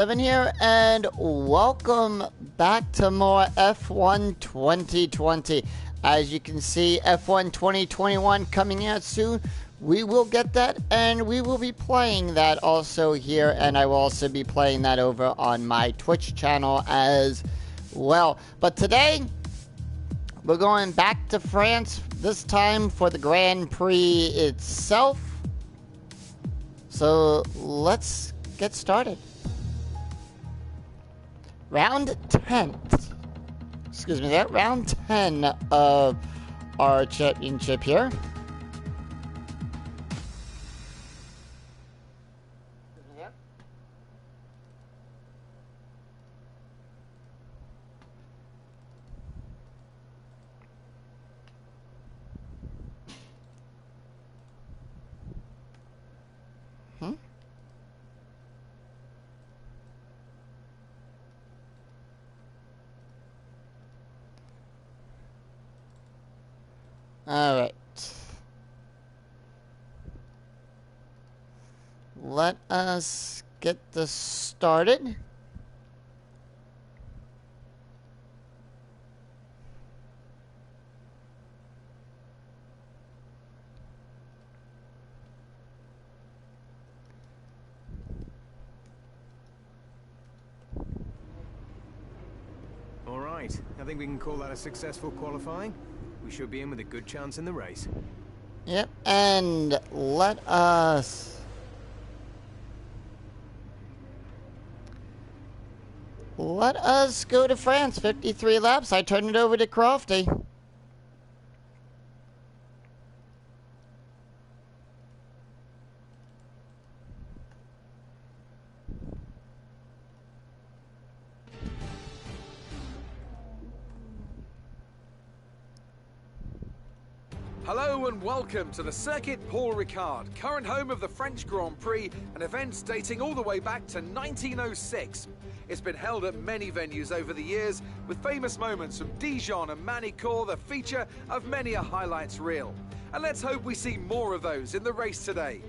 Evan here, and welcome back to more F1 2020. As you can see, F1 2021 coming out soon. We will get that, and we will be playing that also here, and I will also be playing that over on my Twitch channel as well. But today, we're going back to France, this time for the Grand Prix itself. So let's get started. Round 10. Excuse me, that round 10 of our championship here. Alright. Let us get this started. All right, I think we can call that a successful qualifying. We should be in with a good chance in the race. Yep, and let us go to France. 53 laps. I turn it over to Crofty. Hello and welcome to the Circuit Paul Ricard, current home of the French Grand Prix, an event dating all the way back to 1906. It's been held at many venues over the years, with famous moments from Dijon and Manicourt the feature of many a highlights reel. And let's hope we see more of those in the race today.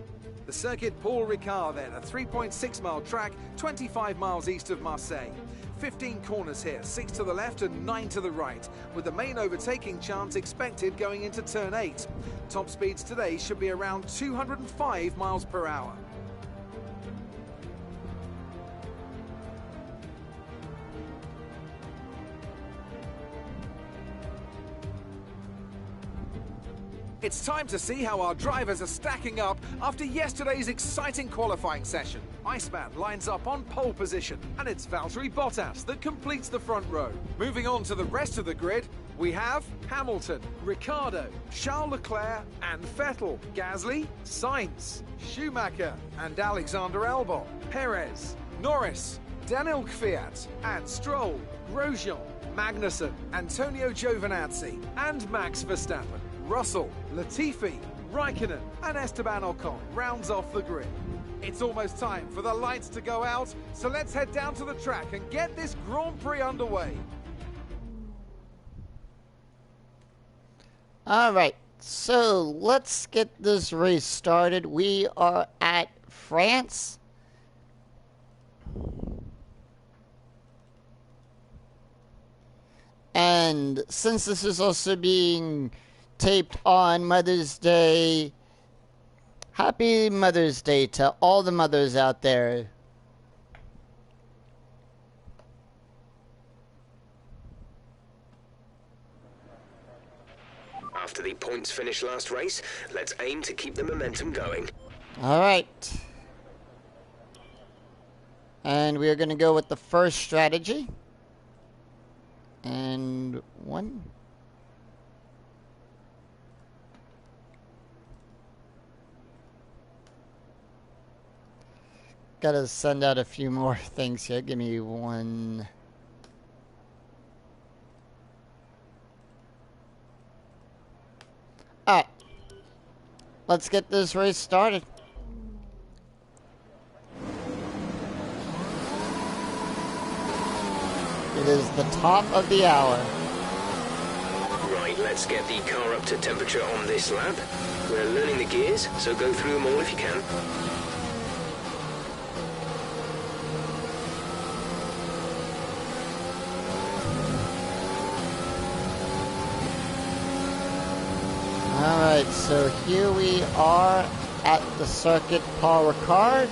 The Circuit Paul Ricard then, a 3.6 mile track, 25 miles east of Marseille. 15 corners here, 6 to the left and 9 to the right, with the main overtaking chance expected going into turn 8. Top speeds today should be around 205 miles per hour. It's time to see how our drivers are stacking up after yesterday's exciting qualifying session. Iceman lines up on pole position, and it's Valtteri Bottas that completes the front row. Moving on to the rest of the grid, we have Hamilton, Ricciardo, Charles Leclerc and Vettel, Gasly, Sainz, Schumacher and Alexander Albon, Perez, Norris, Daniel Kvyat and Stroll, Grosjean, Magnussen, Antonio Giovinazzi and Max Verstappen. Russell, Latifi, Raikkonen and Esteban Ocon rounds off the grid. It's almost time for the lights to go out, so let's head down to the track and get this Grand Prix underway. Alright, so let's get this race started. We are at France. And since this is also being taped on Mother's Day, happy Mother's Day to all the mothers out there. After the points finish last race, let's aim to keep the momentum going. Alright. And we are going to go with the first strategy. And one. Gotta send out a few more things here. Give me one. Alright. Let's get this race started. It is the top of the hour. Right, let's get the car up to temperature on this lap. We're learning the gears, so go through them all if you can. Alright, so here we are at the Circuit Paul Ricard.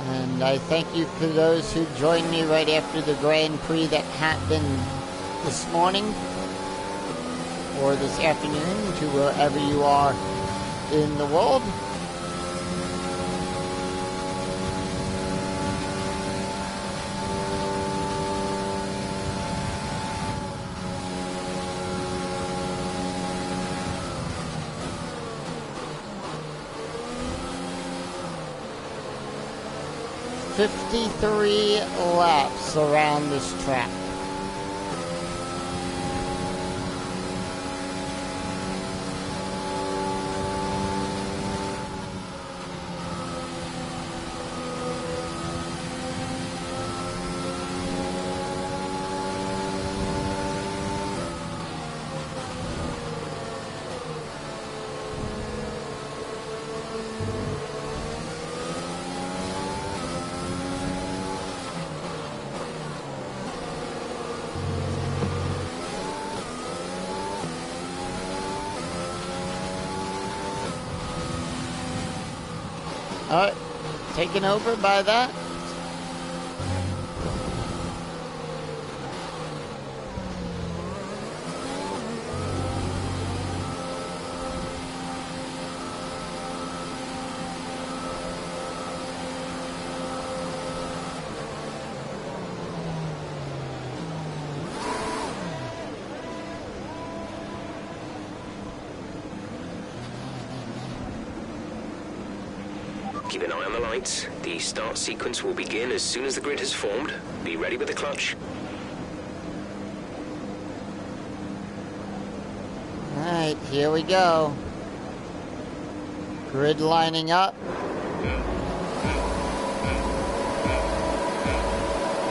And I thank you for those who joined me right after the Grand Prix that happened this morning or this afternoon to wherever you are in the world. "53 laps around this track." Alright, taken over by that. Keep an eye on the lights. The start sequence will begin as soon as the grid has formed. Be ready with the clutch. Alright, here we go. Grid lining up.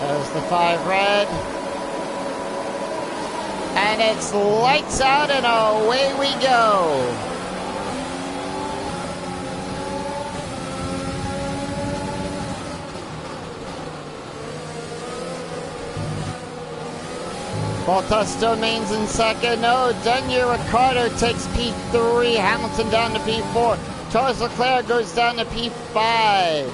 There's the 5 red. And it's lights out and away we go. Bottas remains in second. No, Daniel Ricciardo takes P3. Hamilton down to P4. Charles Leclerc goes down to P5.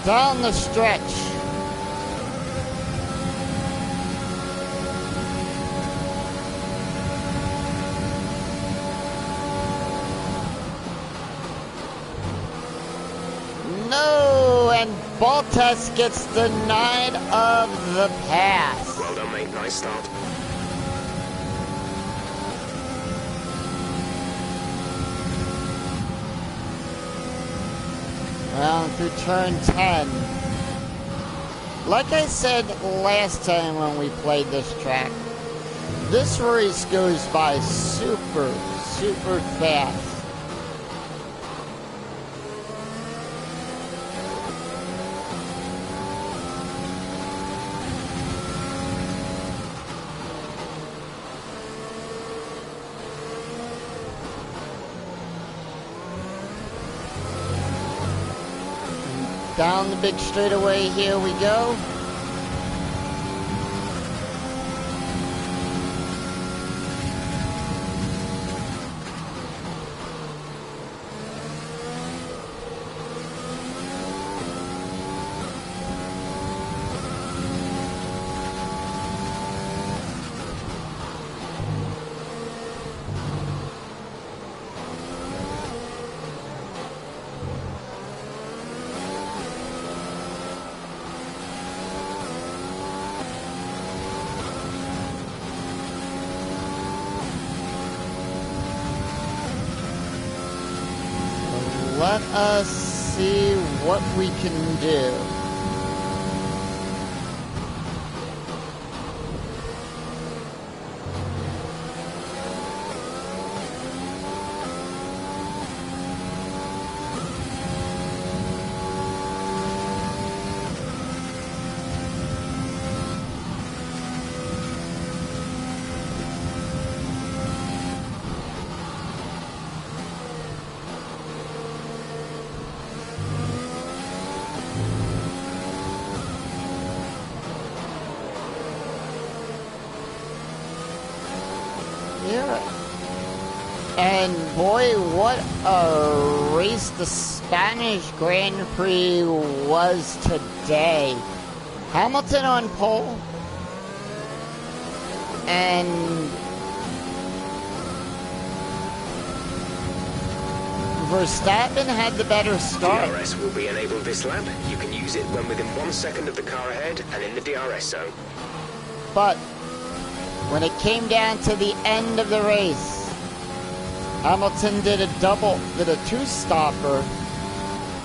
Down the stretch. No, and Bottas gets denied of the pass. Well done, mate. Nice start. Round through turn 10. Like I said last time when we played this track, this race goes by super fast. Down the big straightaway, here we go. Let us see what we can do. here. And boy, what a race the Spanish Grand Prix was today. Hamilton on pole. And Verstappen had the better start. DRS will be enabled this lap. You can use it when within 1 second of the car ahead and in the DRS zone. But when it came down to the end of the race, Hamilton did a two-stopper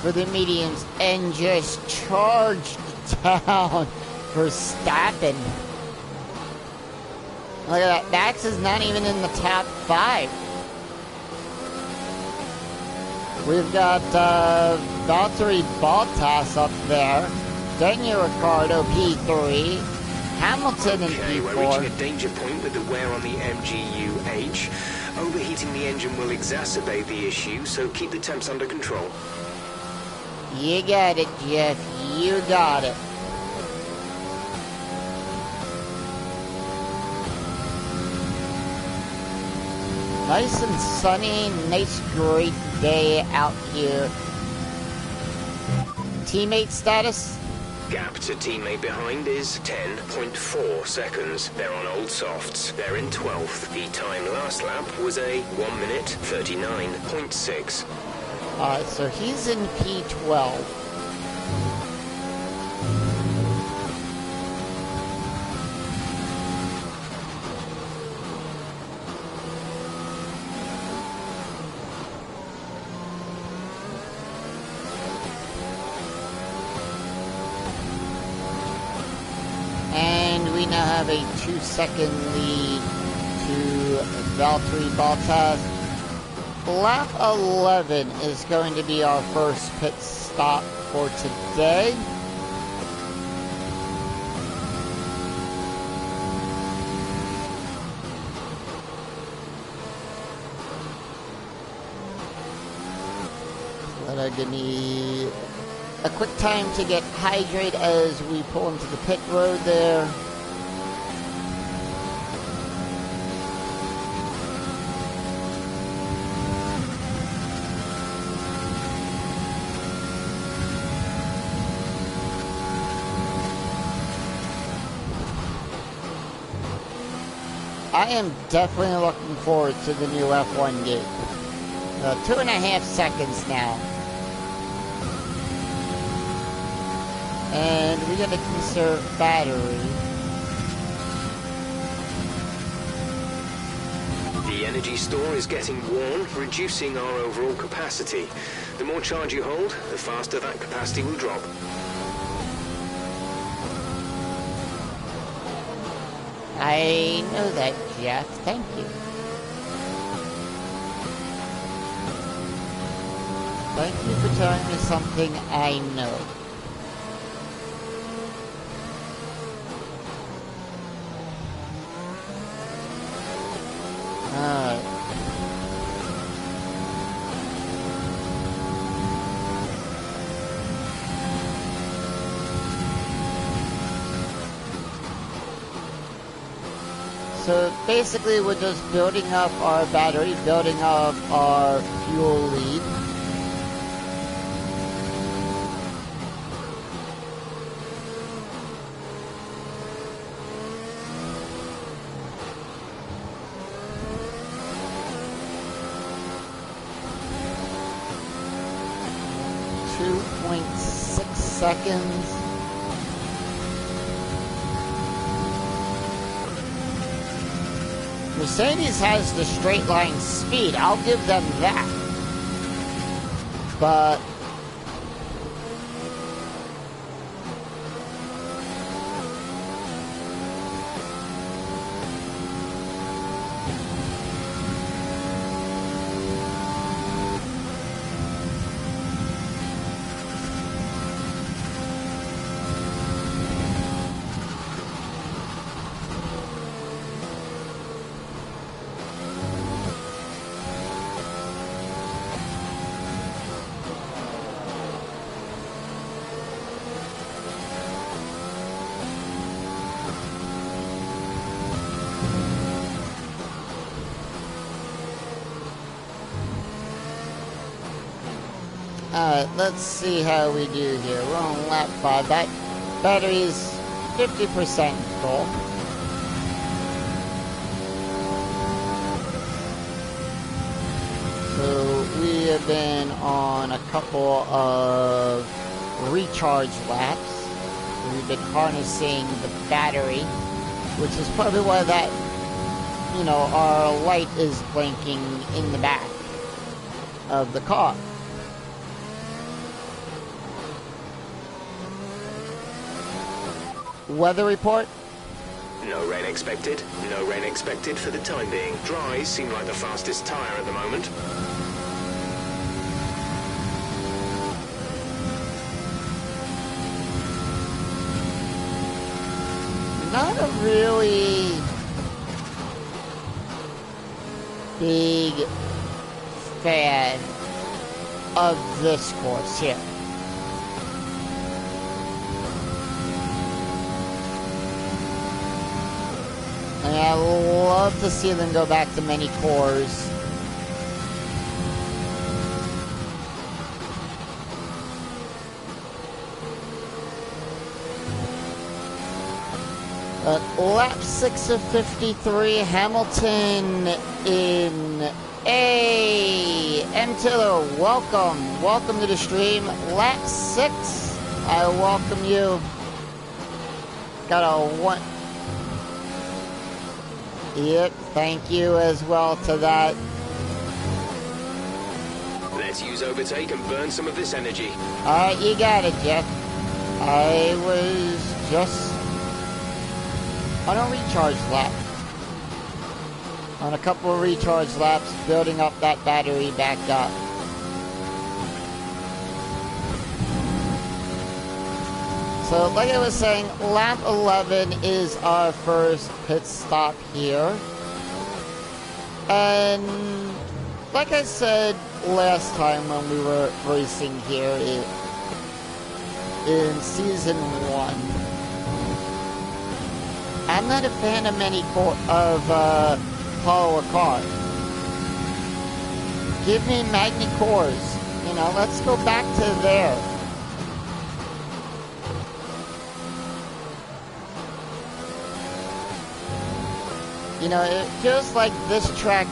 for the mediums and just charged down Verstappen. Look at that. Max is not even in the top 5. We've got Valtteri Bottas up there. Daniel Ricciardo, P3. Hamilton in Okay, P4. we're reaching a danger point with the wear on the MGU-H. Overheating the engine will exacerbate the issue, so keep the temps under control. You got it, Jeff. You got it. Nice and sunny, nice great day out here. Teammate status? Gap to teammate behind is 10.4 seconds. They're on old softs. They're in 12th. The time last lap was a 1 minute 39.6. Alright, so he's in P12. Have a 2-second lead to Valtteri Bottas. Lap 11 is going to be our first pit stop for today. So that'll give me a quick time to get hydrated as we pull into the pit road there. I am definitely looking forward to the new F1 game. 2.5 seconds now. And we gotta conserve battery. The energy store is getting worn, reducing our overall capacity. The more charge you hold, the faster that capacity will drop. I know that, Jeff. Thank you. Thank you for telling me something I know. Alright. So basically we're just building up our battery, building up our fuel lead. .6 seconds. Mercedes has the straight line speed, I'll give them that. But Alright, let's see how we do here. We're on lap 5. That battery's 50% full. So we have been on a couple of recharge laps. We've been harnessing the battery, which is probably why that, you know, our light is blinking in the back of the car. Weather report? No rain expected. No rain expected for the time being. Dries seem like the fastest tyre at the moment. Not a really big fan of this course here. And I love to see them go back to many cores. Lap 6 of 53, Hamilton in A. M. Tiller, welcome. Welcome to the stream. Lap 6, I welcome you. Got a one. Yep, thank you as well to that. Let's use overtake and burn some of this energy. Alright, you got it, Jeff. I was just on a recharge lap. On a couple of recharge laps, building up that battery back up. So, like I was saying, lap 11 is our first pit stop here. And, like I said last time when we were racing here in Season 1, I'm not a fan of many follower cars. Give me Magni cores. You know, let's go back to there. You know, it feels like this track.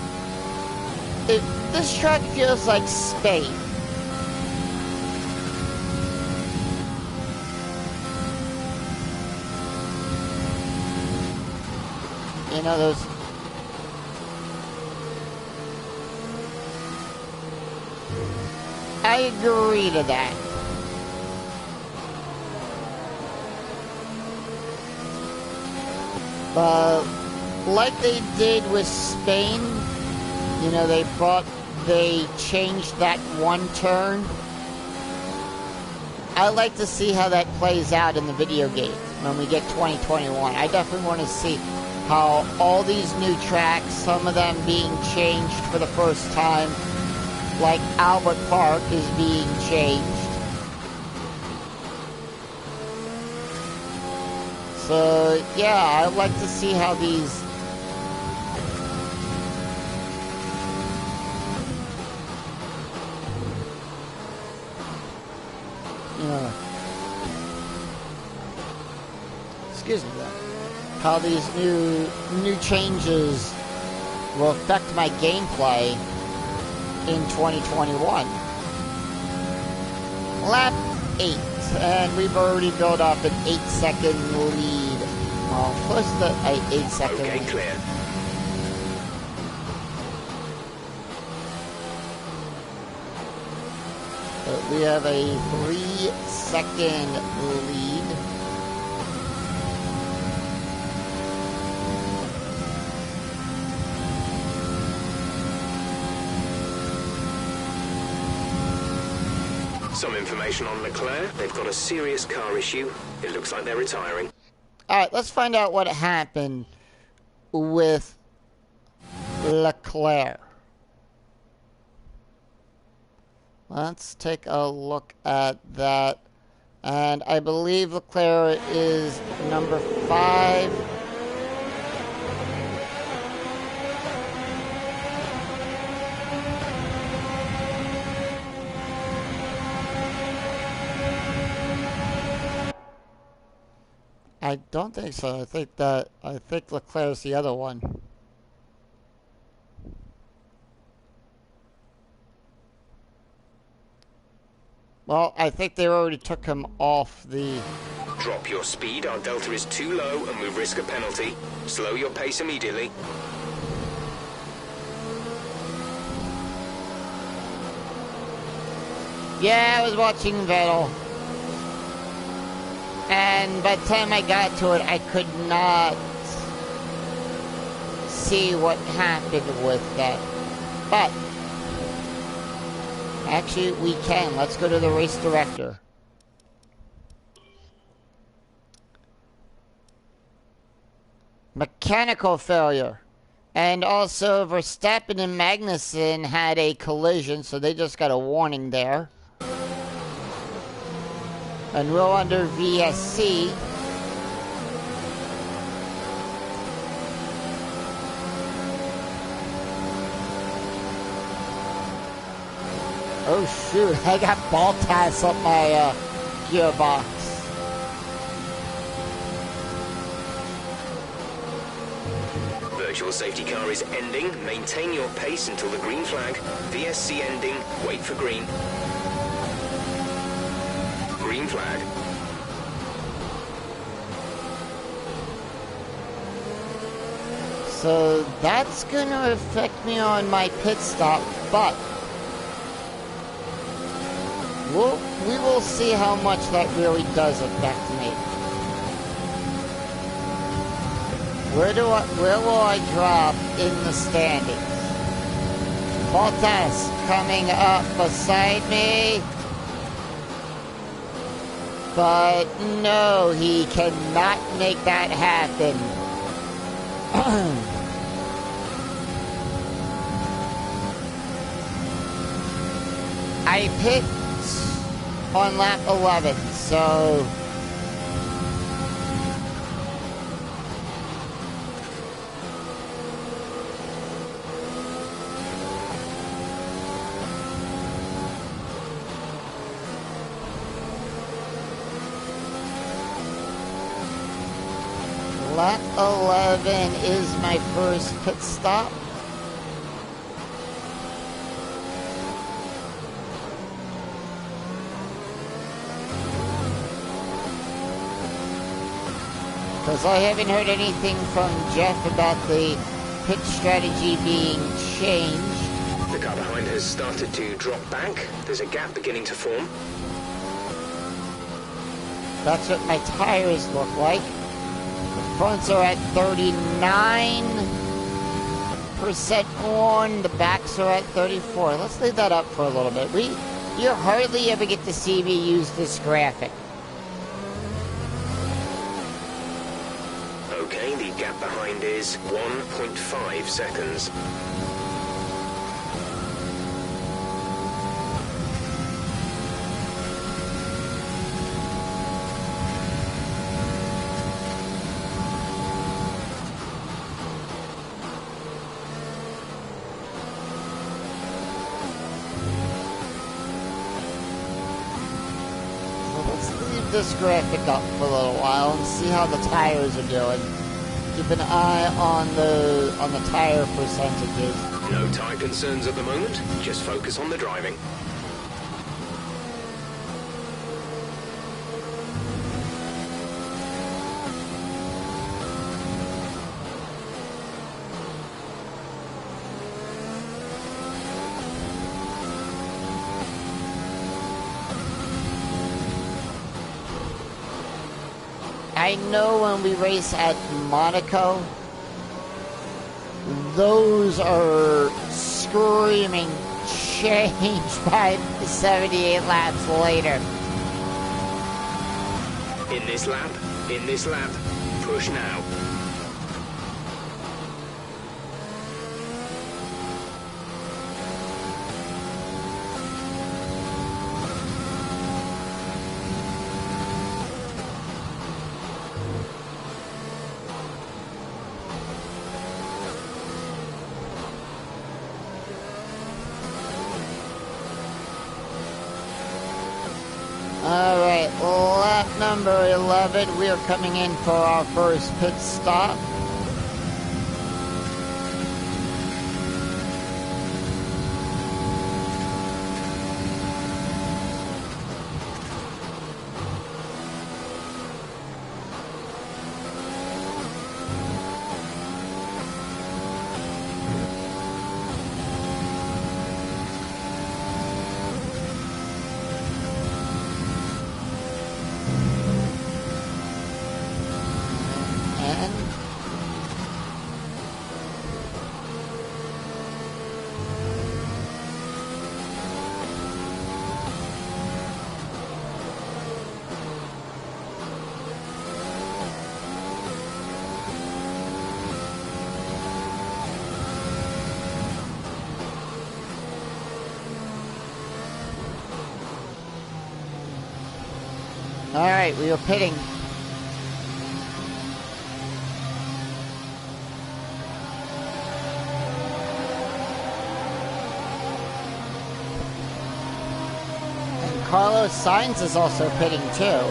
This track feels like Spain. You know, those. I agree to that. But like they did with Spain, you know, they changed that one turn. I like to see how that plays out in the video game when we get 2021. I definitely want to see how all these new tracks, some of them being changed for the first time, like Albert Park is being changed. So, yeah, I'd like to see how these... You know... Excuse me, though. How these new changes will affect my gameplay in 2021. Lap 8, and we've already built up an 8-second lead. Well, close to the 8-second lead. Okay, clear. But we have a 3-second lead. Some information on Leclerc. They've got a serious car issue. It looks like they're retiring. Alright, let's find out what happened with Leclerc. Let's take a look at that. And I believe Leclerc is number 5. I don't think so. I think Leclerc's the other one. Well, I think they already took him off the... Drop your speed, our delta is too low and we risk a penalty. Slow your pace immediately. Yeah, I was watching Vettel. And by the time I got to it, I could not see what happened with that. But... actually, we can. Let's go to the race director. Mechanical failure. And also, Verstappen and Magnussen had a collision, so they just got a warning there. And we're under VSC. Oh shoot, I got ball ties up my gearbox. Virtual safety car is ending. Maintain your pace until the green flag. VSC ending. Wait for green. Green flag. So that's gonna affect me on my pit stop, but we will see how much that really does affect me. Where will I drop in the standings? Bottas coming up beside me. But no, he cannot make that happen. I pit on lap 11, so... Lap 11 is my first pit stop. Because I haven't heard anything from Jeff about the pit strategy being changed. The car behind has started to drop back. There's a gap beginning to form. That's what my tires look like. Fronts are at 39% on, the backs are at 34. Let's leave that up for a little bit. You hardly ever get to see me use this graphic. Okay, the gap behind is 1.5 seconds. This graphic up for a little while and see how the tires are doing. Keep an eye on the tire percentages. No tire concerns at the moment. Just focus on the driving. I know when we race at Monaco, those are screaming change by 78 laps later. In this lap, push now. Alright, lap lap number 11. We are coming in for our first pit stop. Alright, we are pitting. And Carlos Sainz is also pitting too.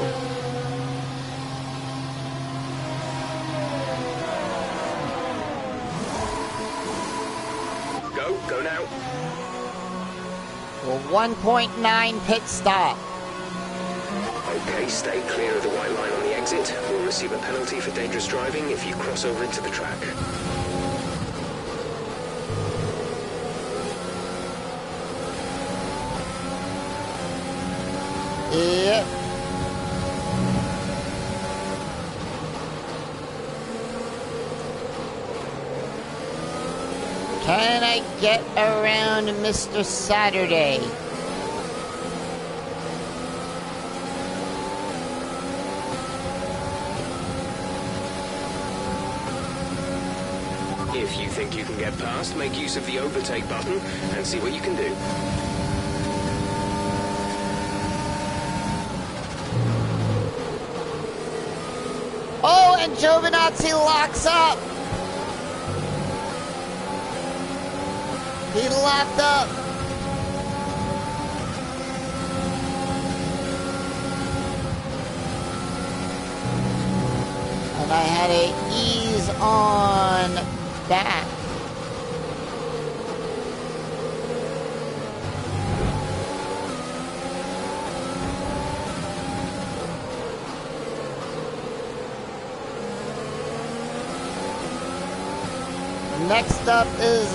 Go now. Well, 1.9 pit stop. Okay, stay clear of the white line on the exit. We'll receive a penalty for dangerous driving if you cross over into the track. Yep. Can I get around Mr. Saturday? If you think you can get past, make use of the overtake button and see what you can do. Oh, and Giovinazzi locks up. He locked up. And I had to ease on back. Next up is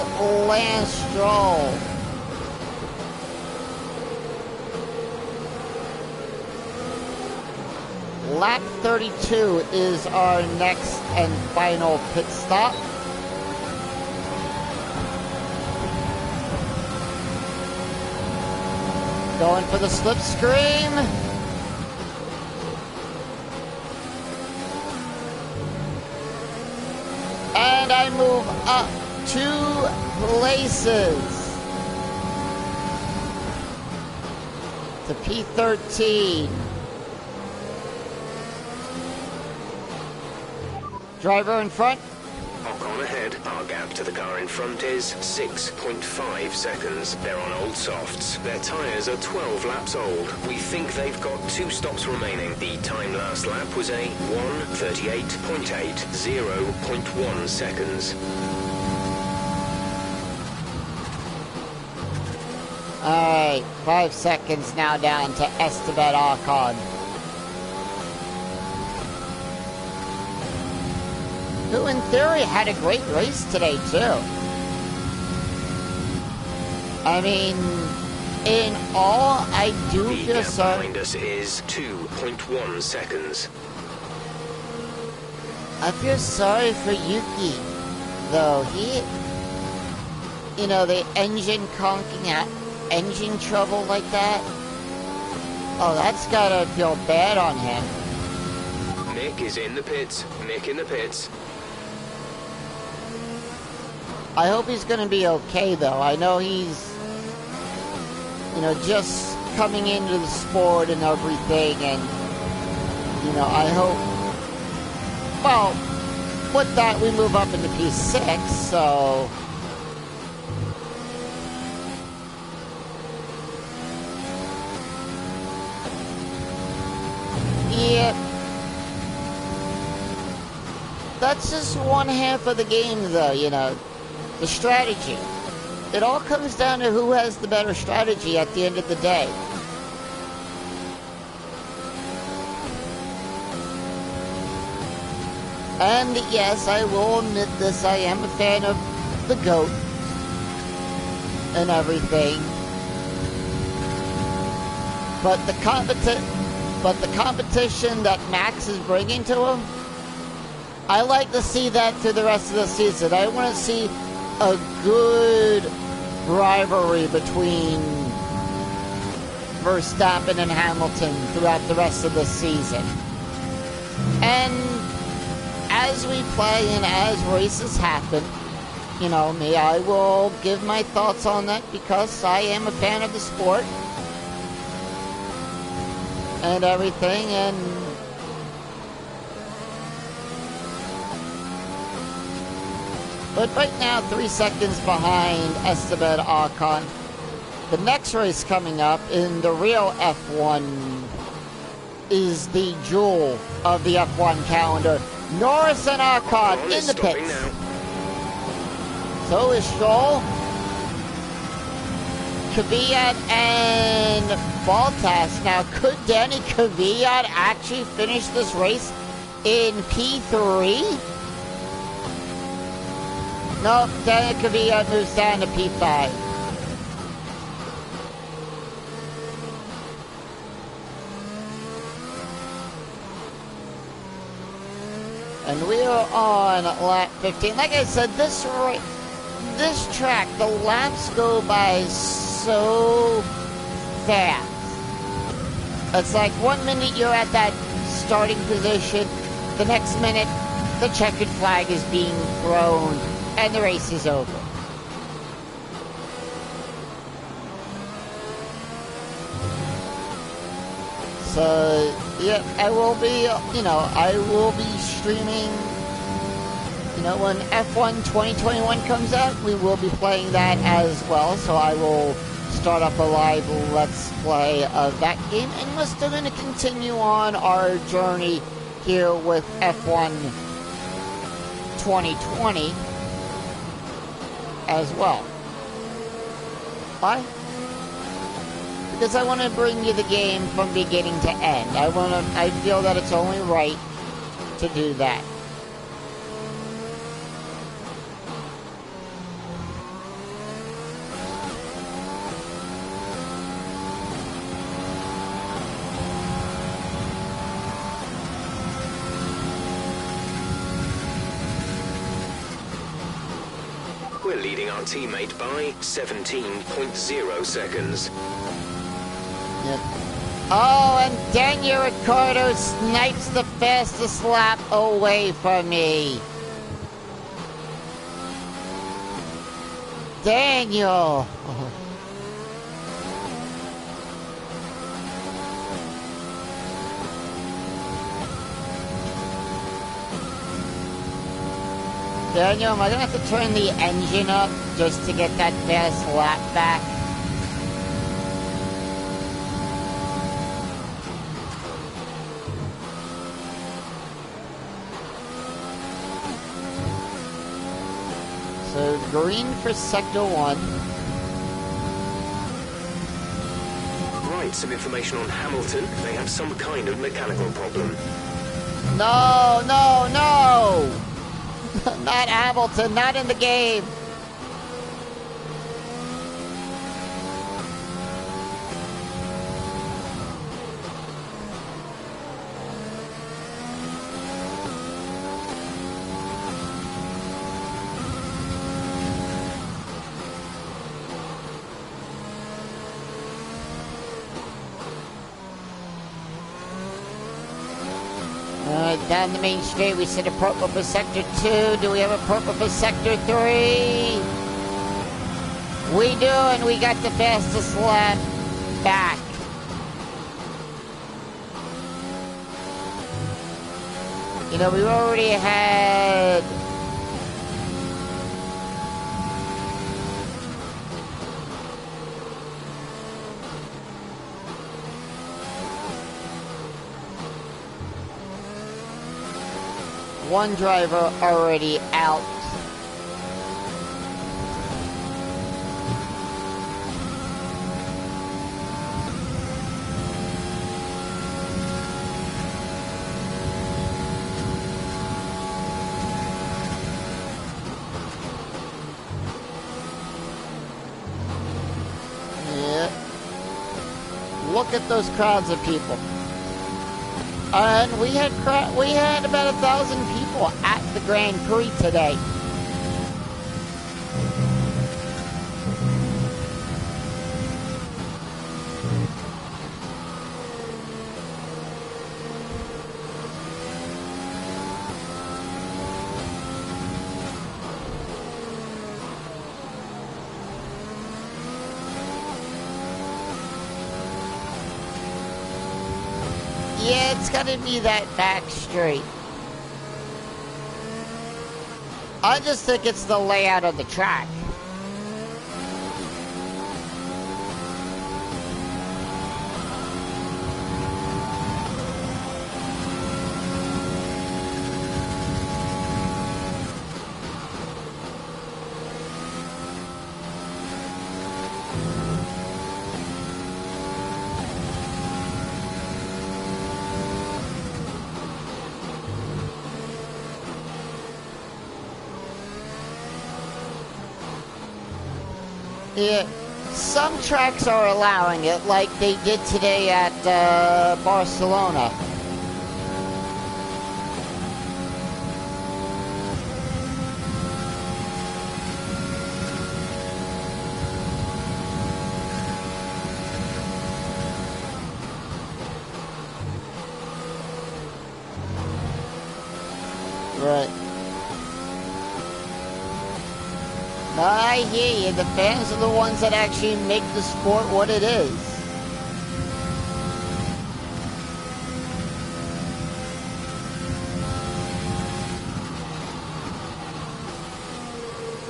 Lance Stroll. Lap 32 is our next and final pit stop. Going for the slipstream. And I move up 2 places to P13. Driver in front. Ocon ahead. Our gap to the car in front is 6.5 seconds. They're on old softs. Their tyres are 12 laps old. We think they've got 2 stops remaining. The time last lap was a 1:38.8, 0.1 seconds. Alright, 5 seconds now down to Esteban Ocon. Who in theory had a great race today too. I mean, in all, I do feel sorry. Behind us is 2.1 seconds. I feel sorry for Yuki, though. He, you know, the engine conking out, engine trouble like that. Oh, that's gotta feel bad on him. Nick is in the pits. Nick in the pits. I hope he's going to be okay, though. I know he's, you know, just coming into the sport and everything, and, you know, I hope, well, with that, we move up into P6, so, Yeah. That's just one half of the game, though, you know. The strategy. It all comes down to who has the better strategy at the end of the day. And yes, I will admit this, I am a fan of the GOAT and everything. But the competition that Max is bringing to him, I like to see that through the rest of the season. I want to see a good rivalry between Verstappen and Hamilton throughout the rest of the season. And as we play and as races happen, you know me, I will give my thoughts on that because I am a fan of the sport and everything. And but right now, 3 seconds behind Esteban Ocon. The next race coming up in the real F1 is the jewel of the F1 calendar. Norris and Ocon in the pits. So is Stroll, Kvyat, and Bottas. Now, could Danny Kvyat actually finish this race in P3? No, Danny Kvyat moves down to P5. And we are on lap 15. Like I said, this track, the laps go by so fast. It's like 1 minute you're at that starting position, the next minute the checkered flag is being thrown and the race is over. So, yeah, I will be, I will be streaming, when F1 2021 comes out, we will be playing that as well. So I will start up a live Let's Play of that game. And we're still going to continue on our journey here with F1 2020 as well. Why? Because I want to bring you the game from beginning to end. I feel that it's only right to do that. We're leading our teammate by 17.0 seconds. Yep. Oh, and Daniel Ricciardo snipes the fastest lap away from me. Daniel. Daniel, am I going to have to turn the engine up just to get that fast lap back? So, green for Sector 1. Right, some information on Hamilton. They have some kind of mechanical problem. No, no, no! Not Hamilton, not in the game. Down the main street, we see the purple for Sector 2. Do we have a purple for Sector 3? We do, and we got the fastest lap back. We already had... one driver already out. Look at those crowds of people. And we had about 1,000 people at the Grand Prix today. Yeah, it's gotta be that back straight. I just think it's the layout of the track. Yeah, some tracks are allowing it, like they did today at Barcelona. Right. I hear you. The fans are the ones that actually make the sport what it is.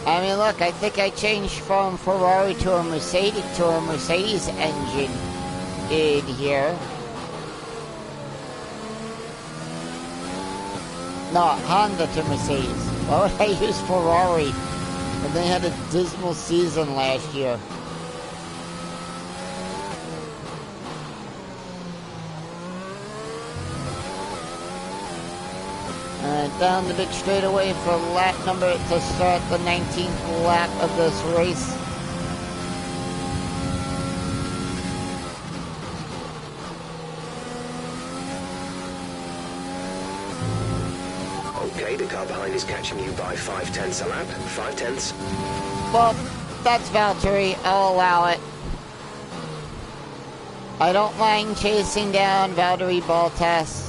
I mean, look, I think I changed from Ferrari to a Mercedes engine in here. No, Honda to Mercedes. Why would I use Ferrari? And they had a dismal season last year. Alright, down the big straightaway for lap number to start the 19th lap of this race. Okay, the car behind is catching you by 0.5 a lap. 0.5. Well, that's Valtteri. I'll allow it. I don't mind chasing down Valtteri Bottas.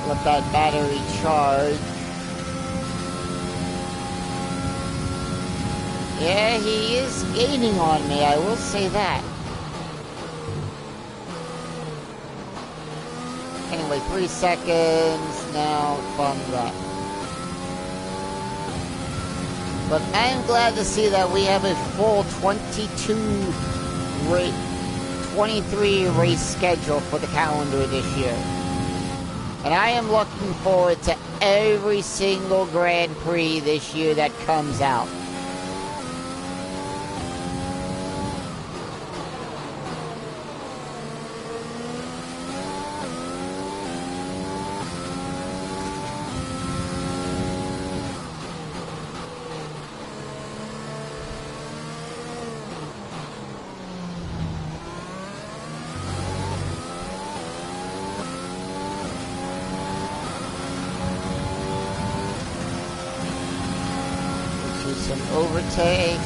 Let that battery charge. Yeah, he is gaining on me, I will say that. Anyway, 3 seconds now from that. But I am glad to see that we have a full 23 race schedule for the calendar this year. And I am looking forward to every single Grand Prix this year that comes out. Some overtake.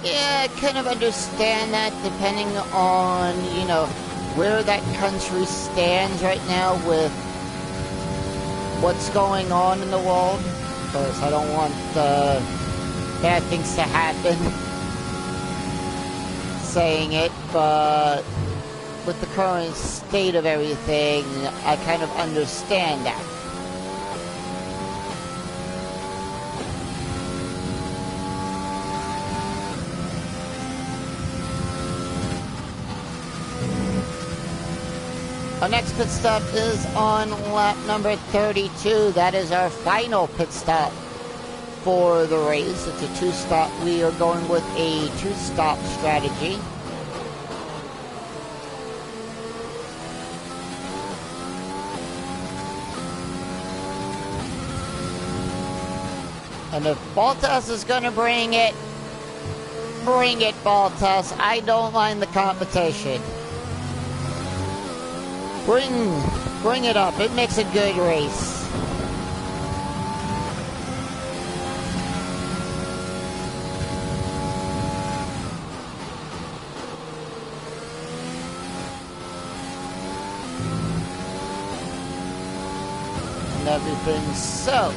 Yeah, I kind of understand that depending on, you know, where that country stands right now with what's going on in the world, because I don't want bad things to happen saying it, but with the current state of everything, I kind of understand that. Our next pit stop is on lap number 32. That is our final pit stop for the race. It's a two-stop. We are going with a two-stop strategy. And if Bottas is going to bring it, Bottas. I don't mind the competition. Bring it up. It makes a good race. And everything. So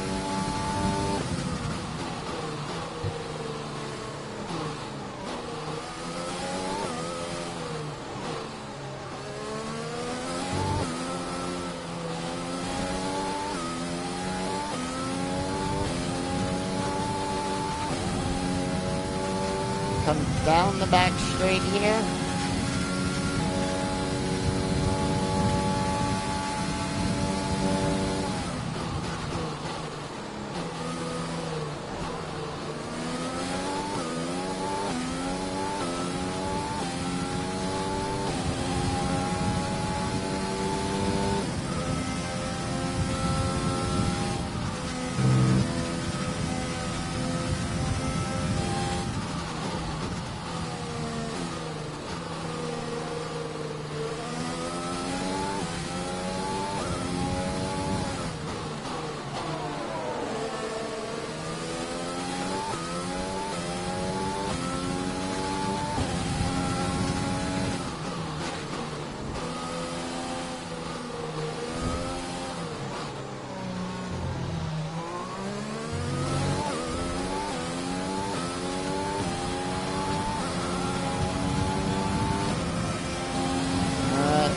come down the back straight here.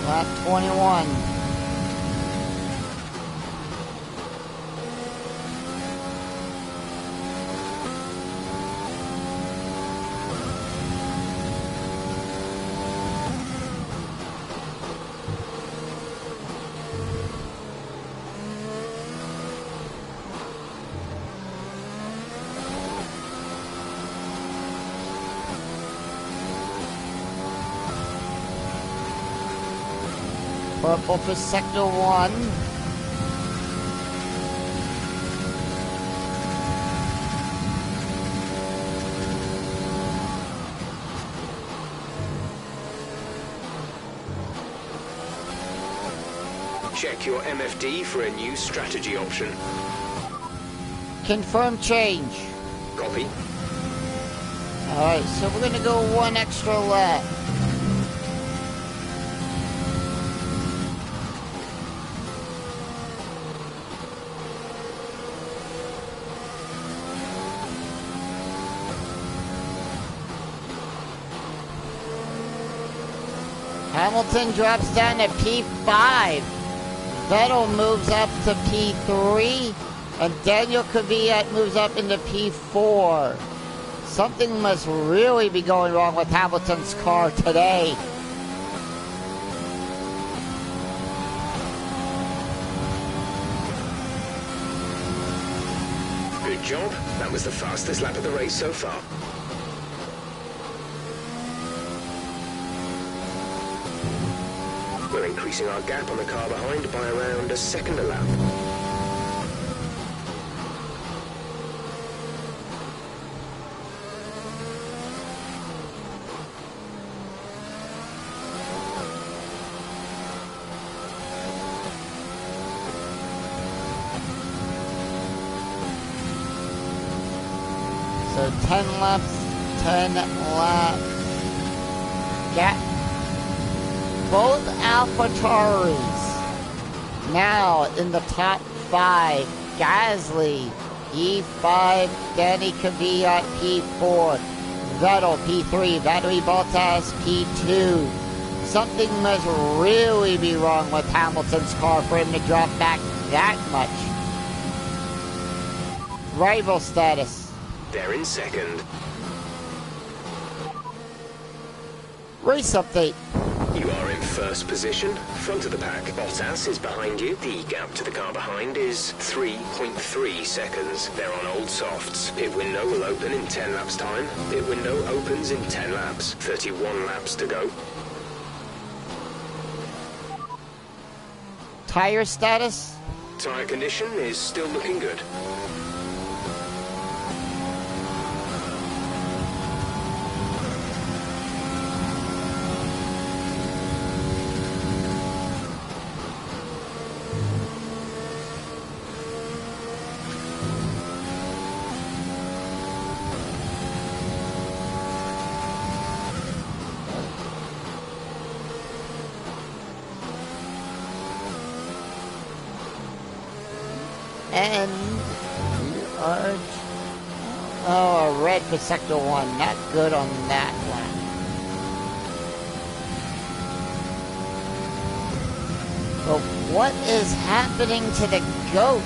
Lap 21. Purple for sector 1. Check your MFD for a new strategy option. Confirm change. Copy. Alright, so we're gonna go one extra lap. Hamilton drops down to P5. Vettel moves up to P3. And Daniel Kvyat moves up into P4. Something must really be going wrong with Hamilton's car today. Good job. That was the fastest lap of the race so far. We're increasing our gap on the car behind by around a second a lap. So 10 laps, 10 laps. Gap. Both AlphaTauris now in the top P5, Gasly, E5, Danny Kvyat, P4, Vettel, P3, Valtteri Bottas, P2. Something must really be wrong with Hamilton's car for him to drop back that much. Rival status. They're in second. Race update. You are in first position, front of the pack. Bottas is behind you. The gap to the car behind is 3.3 seconds. They're on old softs. Pit window will open in 10 laps time. Pit window opens in 10 laps. 31 laps to go. Tire status. Tire condition is still looking good. And we are... Oh, a red for sector 1. Not good on that one. But what is happening to the goat?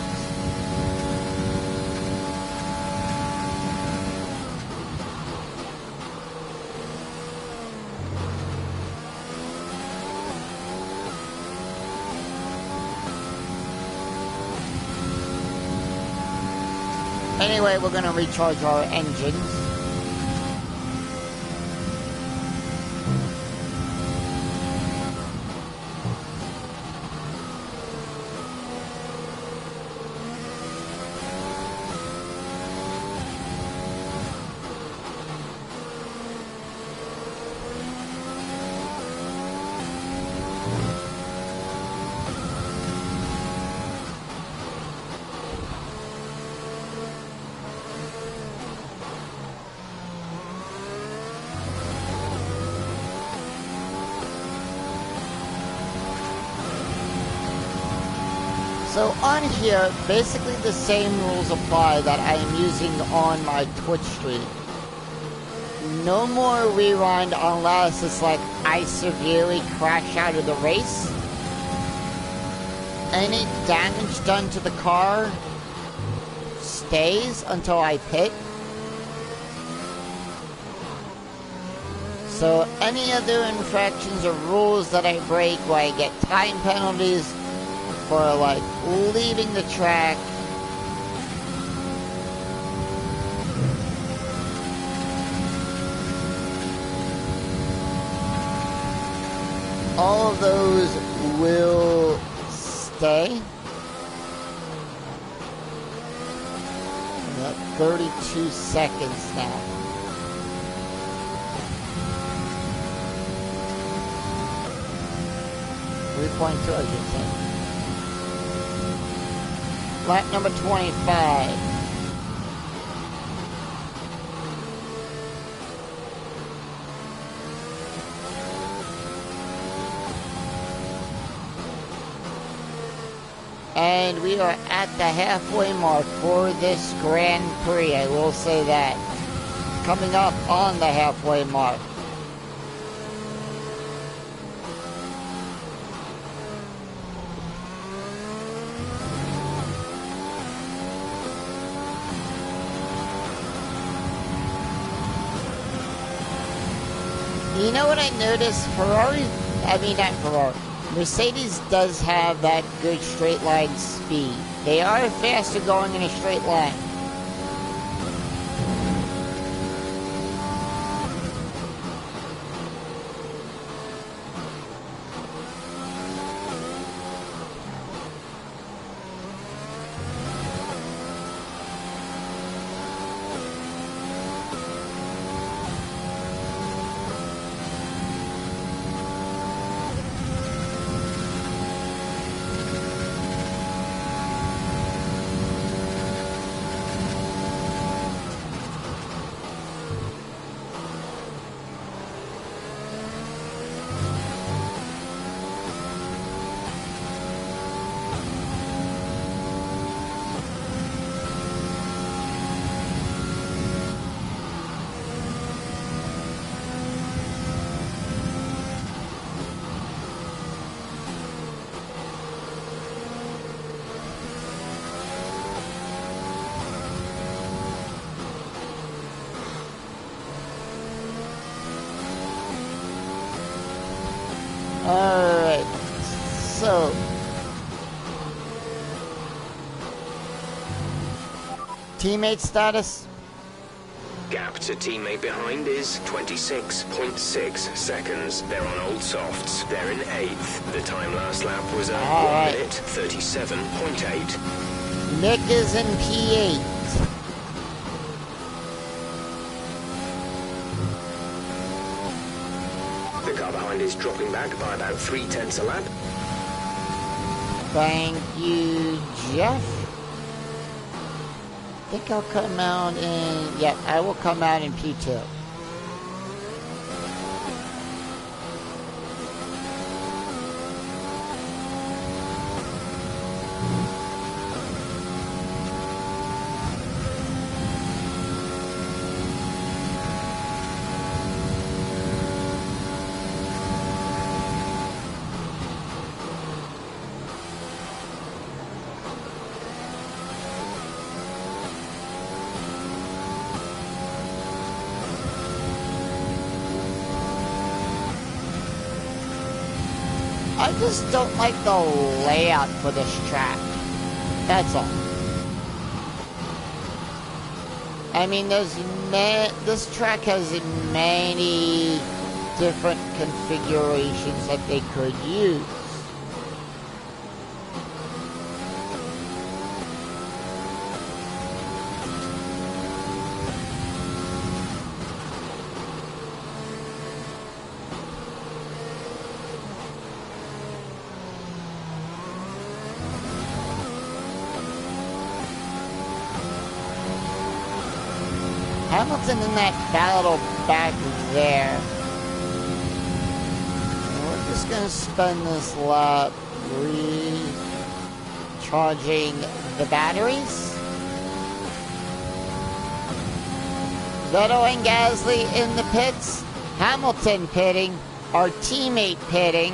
Anyway, we're going to recharge our engines. So on here, basically the same rules apply that I am using on my Twitch stream. No more rewind unless it's like I severely crash out of the race. Any damage done to the car stays until I pit. So any other infractions or rules that I break where I get time penalties for like leaving the track, all of those will stay. About 32 seconds now. .2, I should say. Lap number 25. And we are at the halfway mark for this Grand Prix, I will say that. Coming up on the halfway mark. You know what I noticed? Mercedes does have that good straight line speed. They are faster going in a straight line. Teammate status? Gap to teammate behind is 26.6 seconds. They're on old softs. They're in 8th. The time last lap was a 1 minute 37.8. Nick is in P8. The car behind is dropping back by about 0.3 a lap. Thank you, Jeff. I think I'll come out in... Yep, I will come out in P2. I just don't like the layout for this track. That's all. I mean, this track has many different configurations that they could use. Hamilton in that battle back there. We're just going to spend this lap recharging the batteries. Vettel and Gasly in the pits. Hamilton pitting. Our teammate pitting.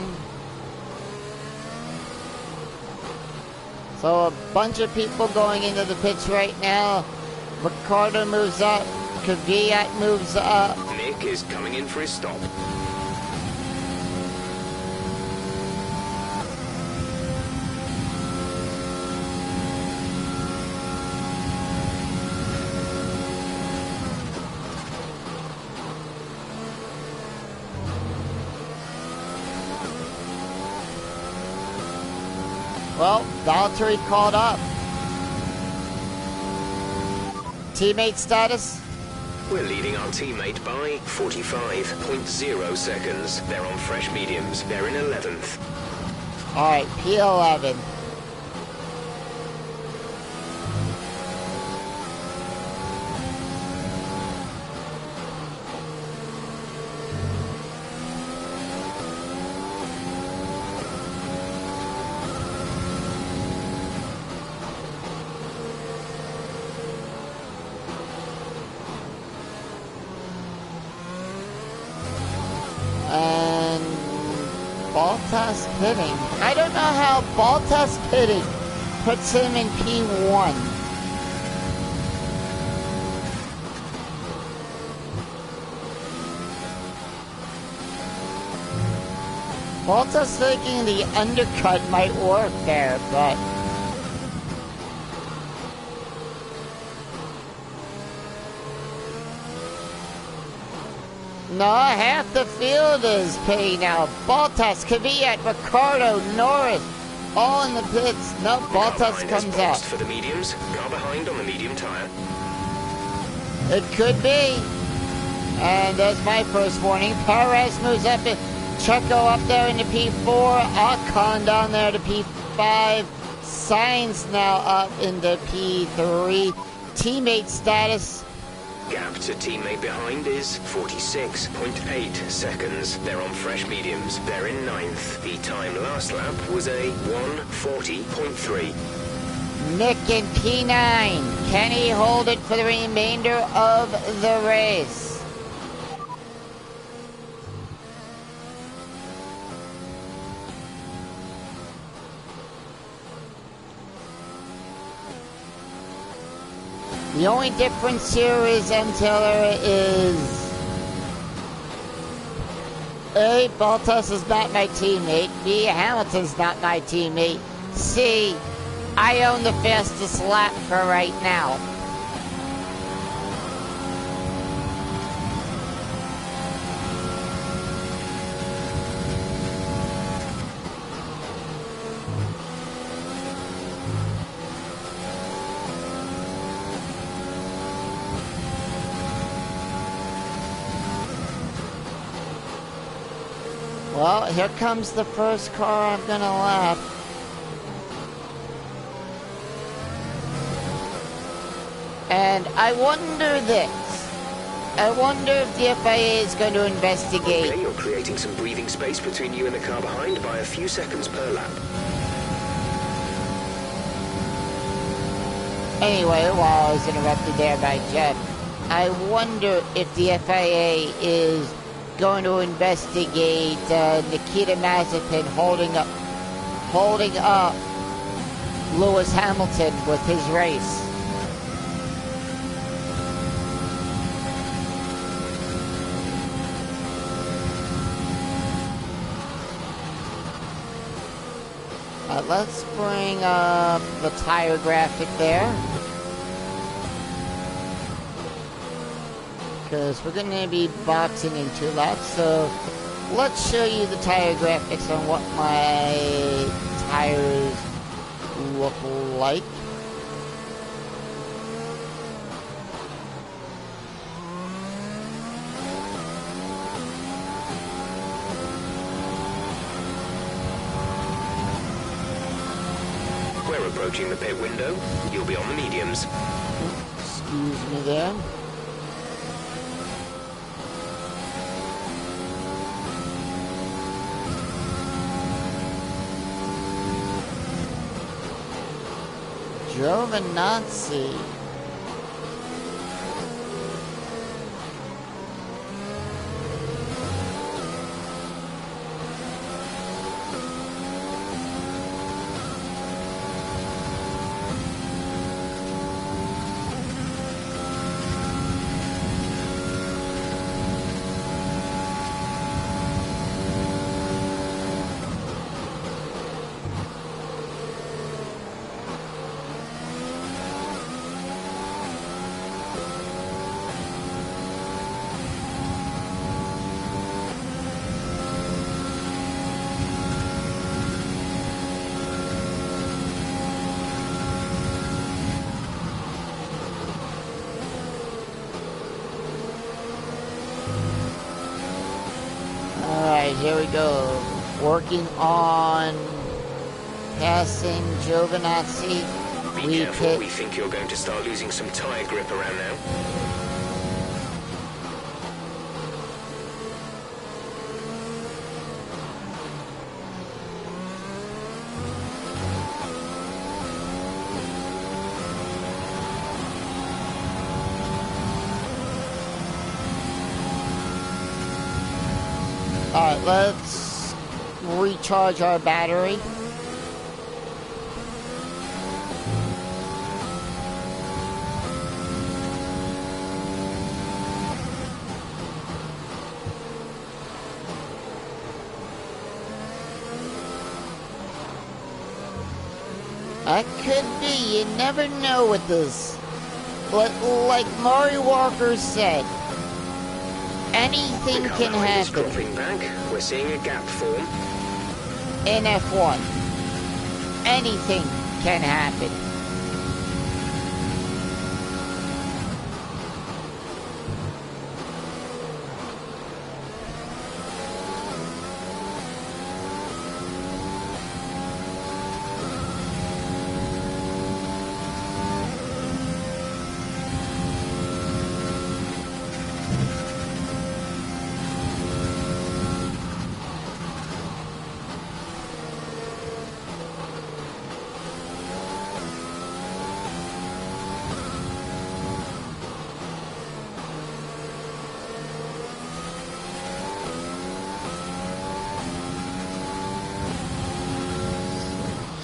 So a bunch of people going into the pits right now. Ricardo moves up. Kvyat moves up. Nick is coming in for his stop. Well, Valtteri caught up. Teammate status? We're leading our teammate by 45.0 seconds. They're on fresh mediums. They're in 11th. Alright, P11. And Bottas pitting. I don't know how Bottas pitting puts him in P1. Bottas thinking the undercut might work there, but no, half the field is pitting now. Bottas, Kvyat, Ricardo, Norris, all in the pits. No, Bottas comes out. For the mediums, car behind on the medium tire. It could be. And there's my first warning. Perez moves up. Checo up there into P4. Ocon down there to P5. Sainz now up into P3. Teammate status. Gap to teammate behind is 46.8 seconds. They're on fresh mediums. They're in 9th. The time last lap was a 1:40.3. Nick in P9. Can he hold it for the remainder of the race? The only difference here is Anteller is A, Bottas is not my teammate. B, Hamilton's not my teammate. C, I own the fastest lap for right now. Well, here comes the first car I'm gonna lap. And I wonder this. I wonder if the FIA is going to investigate. Okay, you're creating some breathing space between you and the car behind by a few seconds per lap. Anyway, while I was interrupted there by Jeff, I wonder if the FIA is going to investigate Nikita Mazepin holding up Lewis Hamilton with his race. Let's bring up the tire graphic there. Because we're going to be boxing in 2 laps. So let's show you the tire graphics on what my tires look like. We're approaching the pit window. You'll be on the mediums. Excuse me there. Giovinazzi. Here we go. Working on passing Giovinazzi. Be careful, we think you're going to start losing some tyre grip around now. Alright, let's recharge our battery. That could be, you never know with this. But like Murray Walker said, anything can happen. Dropping back. We're seeing a gap form. In F1. Anything can happen.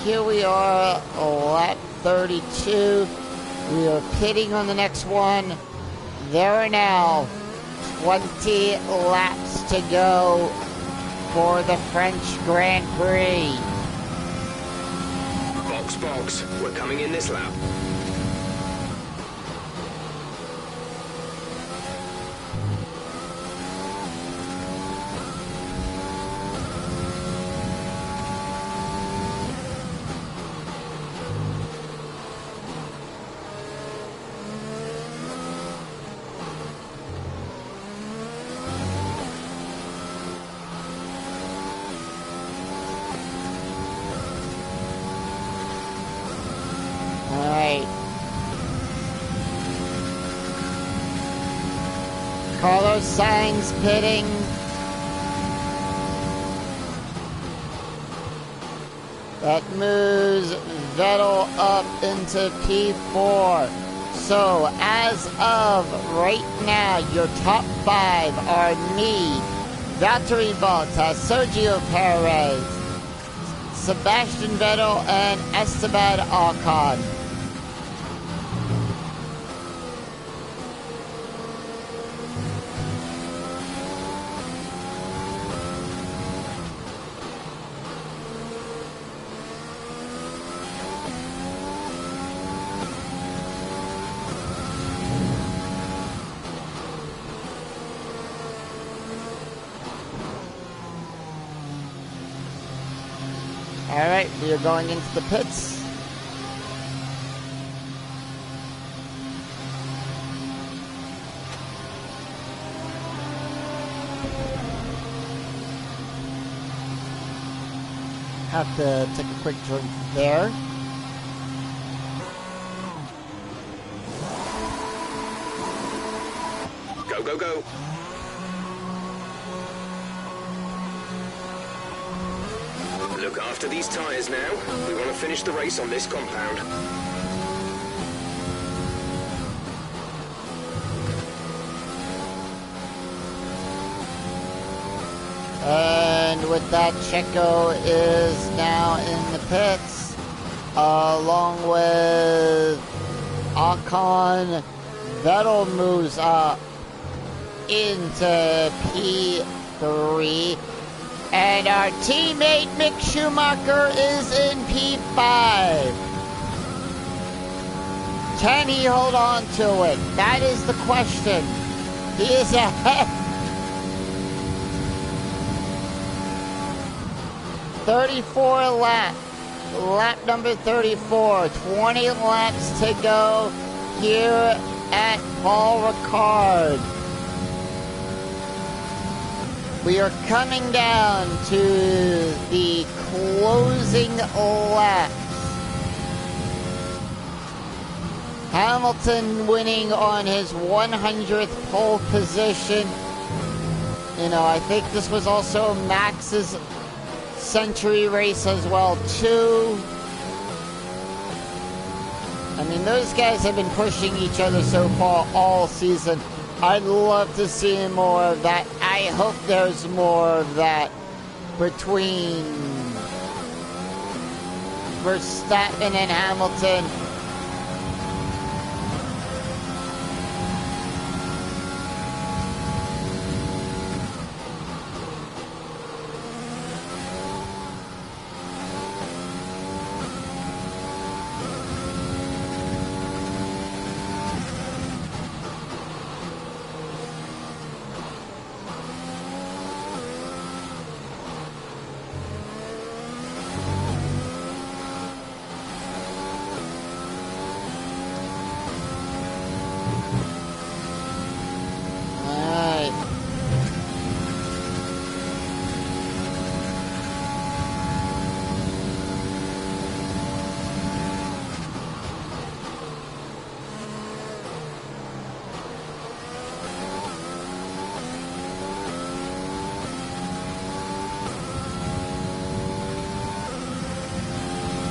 Here we are, lap 32. We are pitting on the next one. There are now 20 laps to go for the French Grand Prix. Box. We're coming in this lap. Carlos Sainz pitting. That moves Vettel up into P4. So, as of right now, your top 5 are me, Valtteri Bottas, Sergio Perez, Sebastian Vettel, and Esteban Ocon. Alright, we are going into the pits. Have to take a quick drink there. Go, go, go. Look after these tyres now. We want to finish the race on this compound. And with that, Checo is now in the pits, along with Ocon. Vettel moves up into P3. And our teammate Mick Schumacher is in P5. Can he hold on to it? That is the question. He is ahead. 34 laps. Lap number 34. 20 laps to go here at Paul Ricard. We are coming down to the closing laps. Hamilton winning on his 100th pole position. You know, I think this was also Max's century race as well, too. I mean, those guys have been pushing each other so far all season. I'd love to see more of that. I hope there's more of that between Verstappen and Hamilton.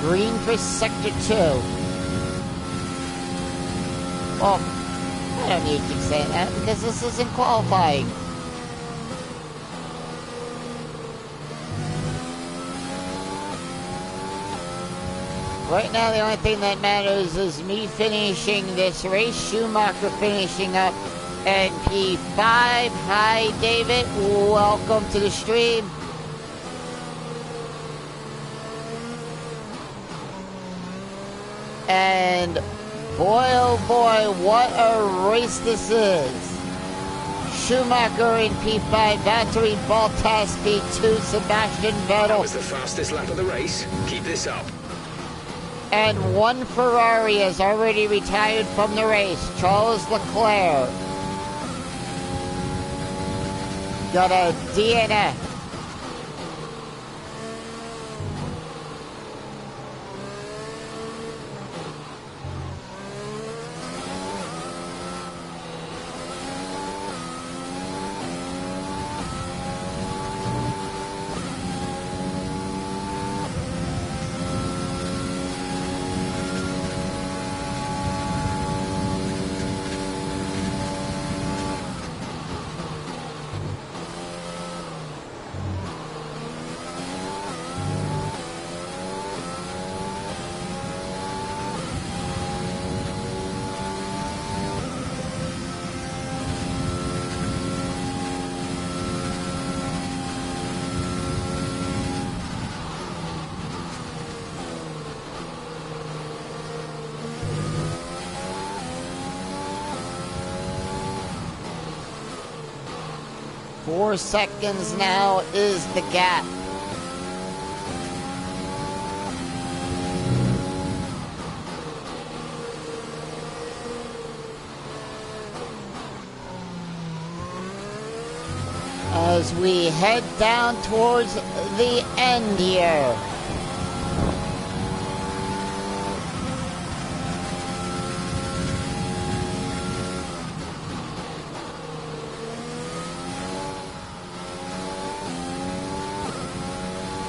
Green for Sector 2. Well, I don't need to keep saying that because this isn't qualifying. Right now, the only thing that matters is me finishing this race, Schumacher finishing up in P5. Hi, David. Welcome to the stream. And boy, oh boy, what a race this is. Schumacher in P5, Valtteri Bottas P2, Sebastian Vettel. That was the fastest lap of the race. Keep this up. And one Ferrari has already retired from the race, Charles Leclerc. Got a DNF. 4 seconds now is the gap. As we head down towards the end here.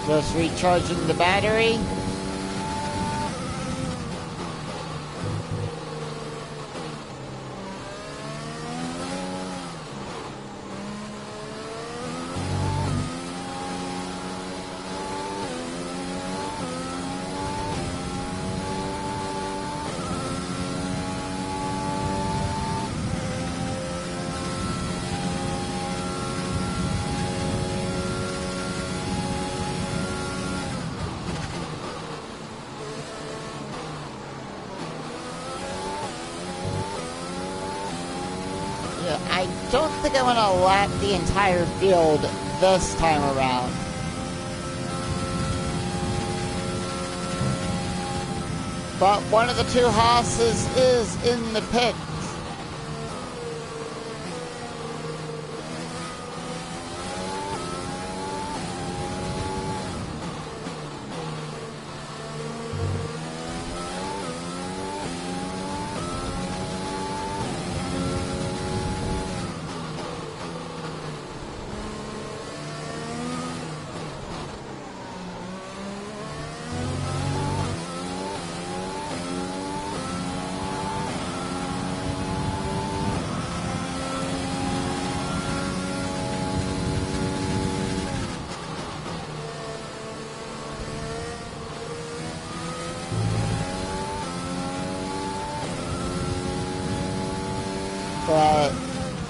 Just recharging the battery. I don't think I'm going to lap the entire field this time around. But one of the two Haas's is in the pit.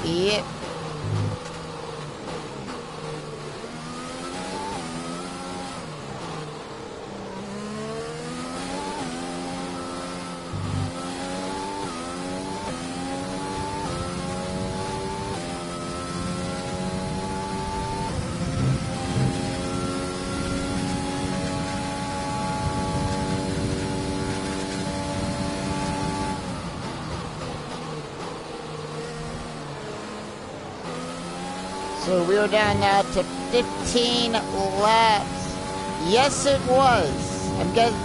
Yep. So we're down now to 15 laps. Yes, it was. I'm guessing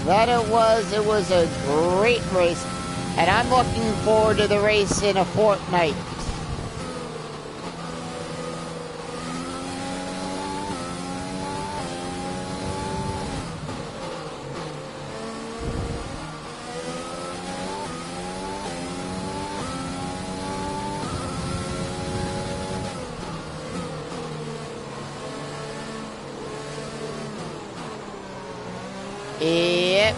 that it was. It was a great race, and I'm looking forward to the race in a fortnight. Yep.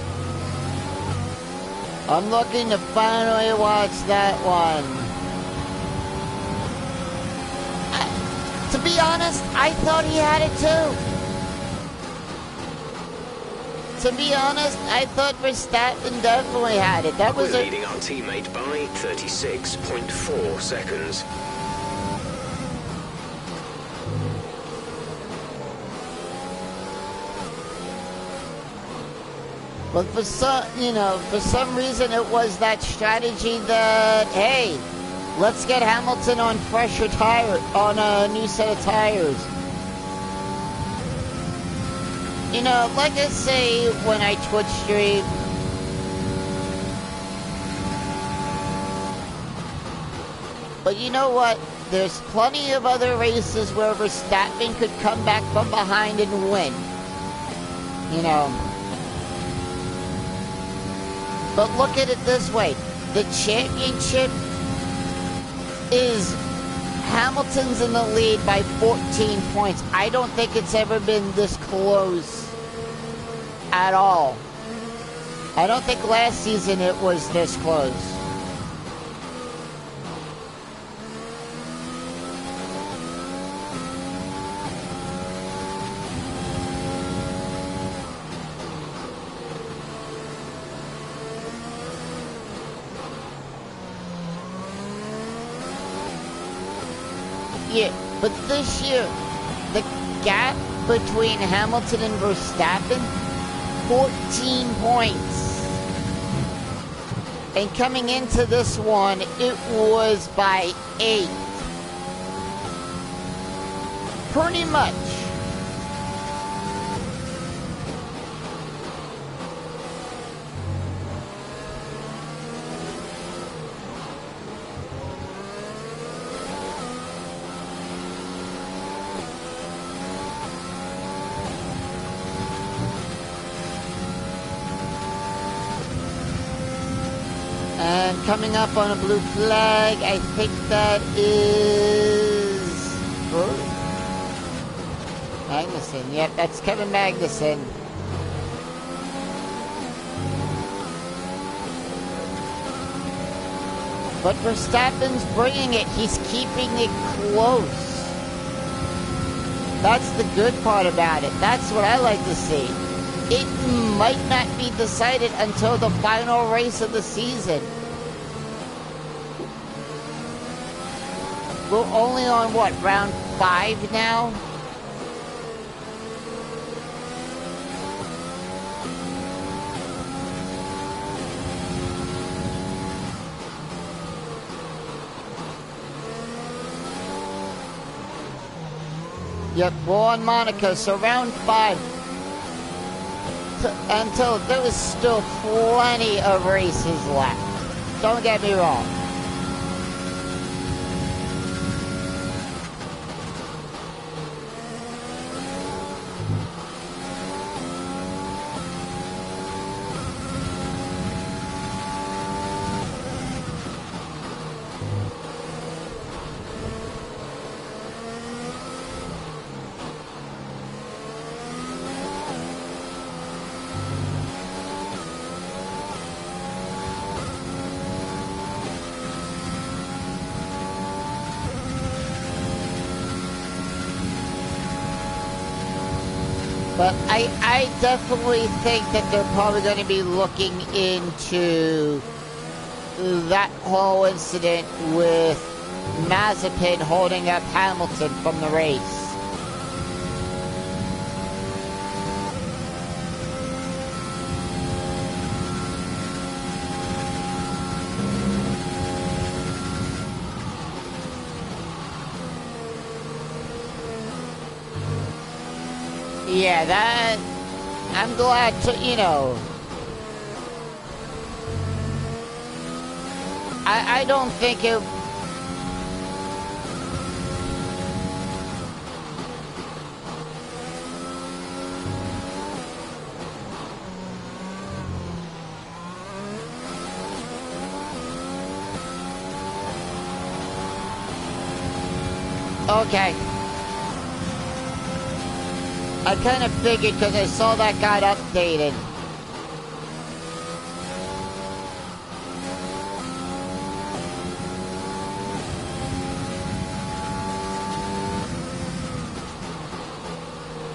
I'm looking to finally watch that one. To be honest, I thought he had it too. To be honest, I thought Verstappen definitely had it. That was We're leading our teammate by 36.4 seconds. But for some reason it was that strategy that, hey, let's get Hamilton on fresher tire, on a new set of tires. You know, like I say when I Twitch stream, but you know what? There's plenty of other races where Verstappen could come back from behind and win. You know. But look at it this way. The championship is Hamilton's in the lead by 14 points. I don't think it's ever been this close at all. I don't think last season it was this close. year. But this year, the gap between Hamilton and Verstappen, 14 points. And coming into this one, it was by 8. Pretty much. And coming up on a blue flag, I think that is Magnussen. Yep, that's Kevin Magnussen. But Verstappen's bringing it. He's keeping it close. That's the good part about it. That's what I like to see. It might not be decided until the final race of the season. We're only on, what, round 5 now? Yep, we're on Monaco, so round 5. Until there is still plenty of races left. Don't get me wrong. But I definitely think that they're probably going to be looking into that whole incident with Mazepin holding up Hamilton from the race. Yeah, that... I'm glad to, you know... I don't think it... Okay. I kind of figured because I saw that got updated.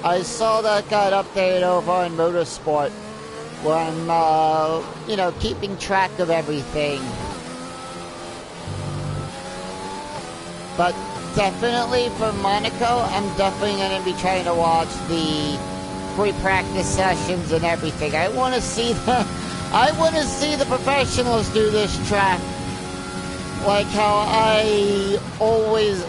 I saw that got updated over on Motorsport, where I'm, you know, keeping track of everything. But definitely for Monaco, I'm definitely going to be trying to watch the pre-practice sessions and everything. I want to see the professionals do this track, like how I always.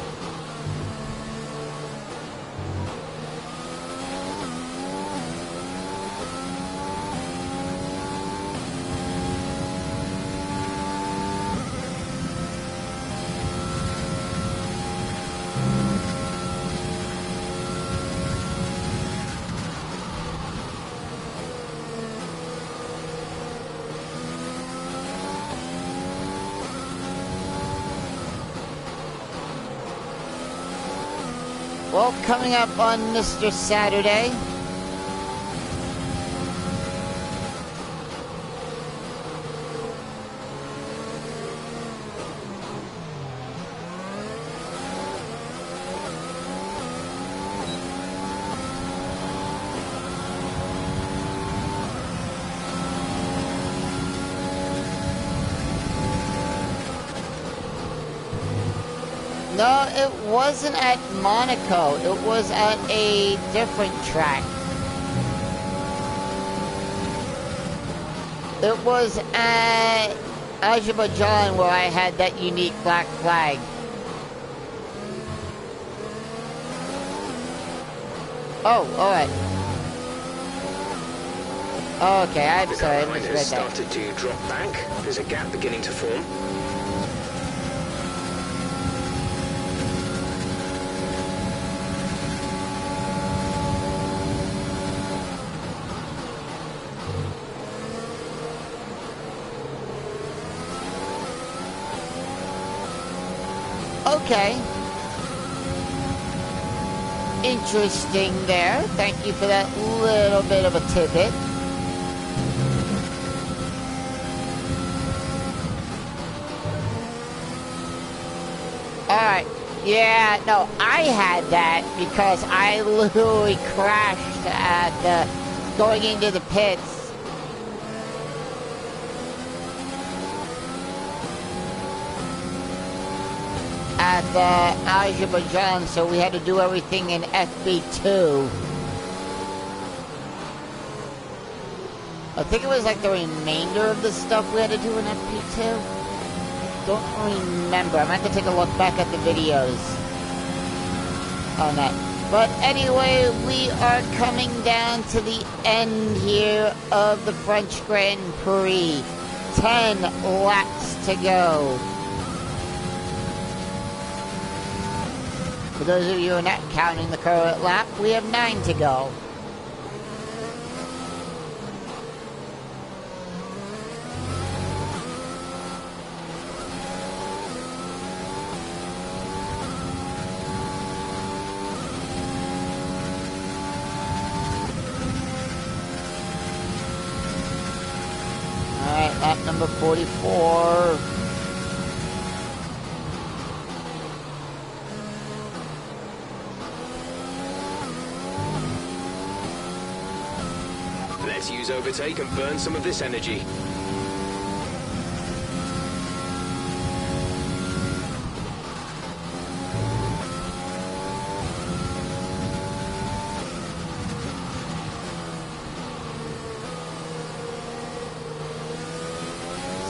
Well, coming up on Mr. Saturday, No, it wasn't at Monaco. It was at a different track. It was at Azerbaijan where I had that unique black flag. Oh, alright. Okay, I'm sorry, I The car misread has that. started to drop back. There's a gap beginning to form. Okay. Interesting there. Thank you for that little bit of a tidbit. Alright. Yeah, no, I had that because I literally crashed at the going into the pits. At Azerbaijan, so we had to do everything in FB2. I think it was like the remainder of the stuff we had to do in FB2. Don't remember. I might have to take a look back at the videos on that. But anyway, we are coming down to the end here of the French Grand Prix. 10 laps to go. For those of you who are not counting the current lap, we have 9 to go. Alright, lap number 44. Let's use overtake and burn some of this energy.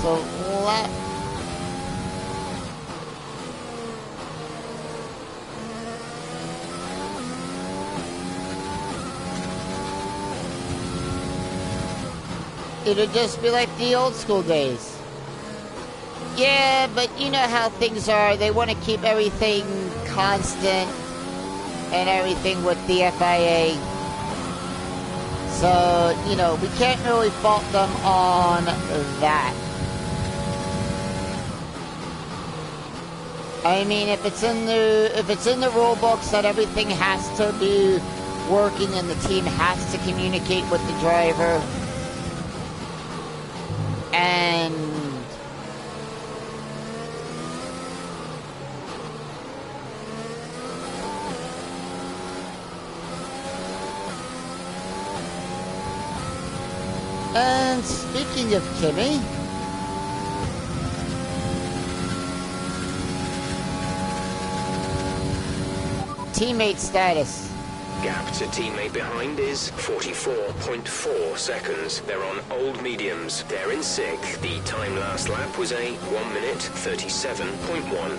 So lap it'll just be like the old school days. Yeah, but you know how things are. They want to keep everything constant and everything with the FIA. So, you know, we can't really fault them on that. I mean, if it's in the rule books that everything has to be working and the team has to communicate with the driver, and speaking of Kimmy, teammate status. Gap to teammate behind is 44.4 seconds. They're on old mediums. They're in sixth. The time last lap was a 1 minute 37.1.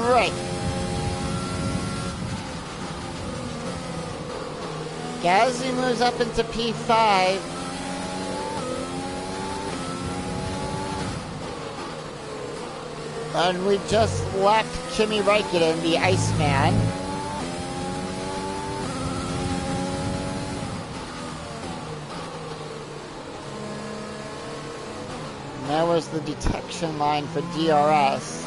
Right. Gasly moves up into P5. And we just left Kimi Räikkönen, the Iceman. And that was the detection line for DRS.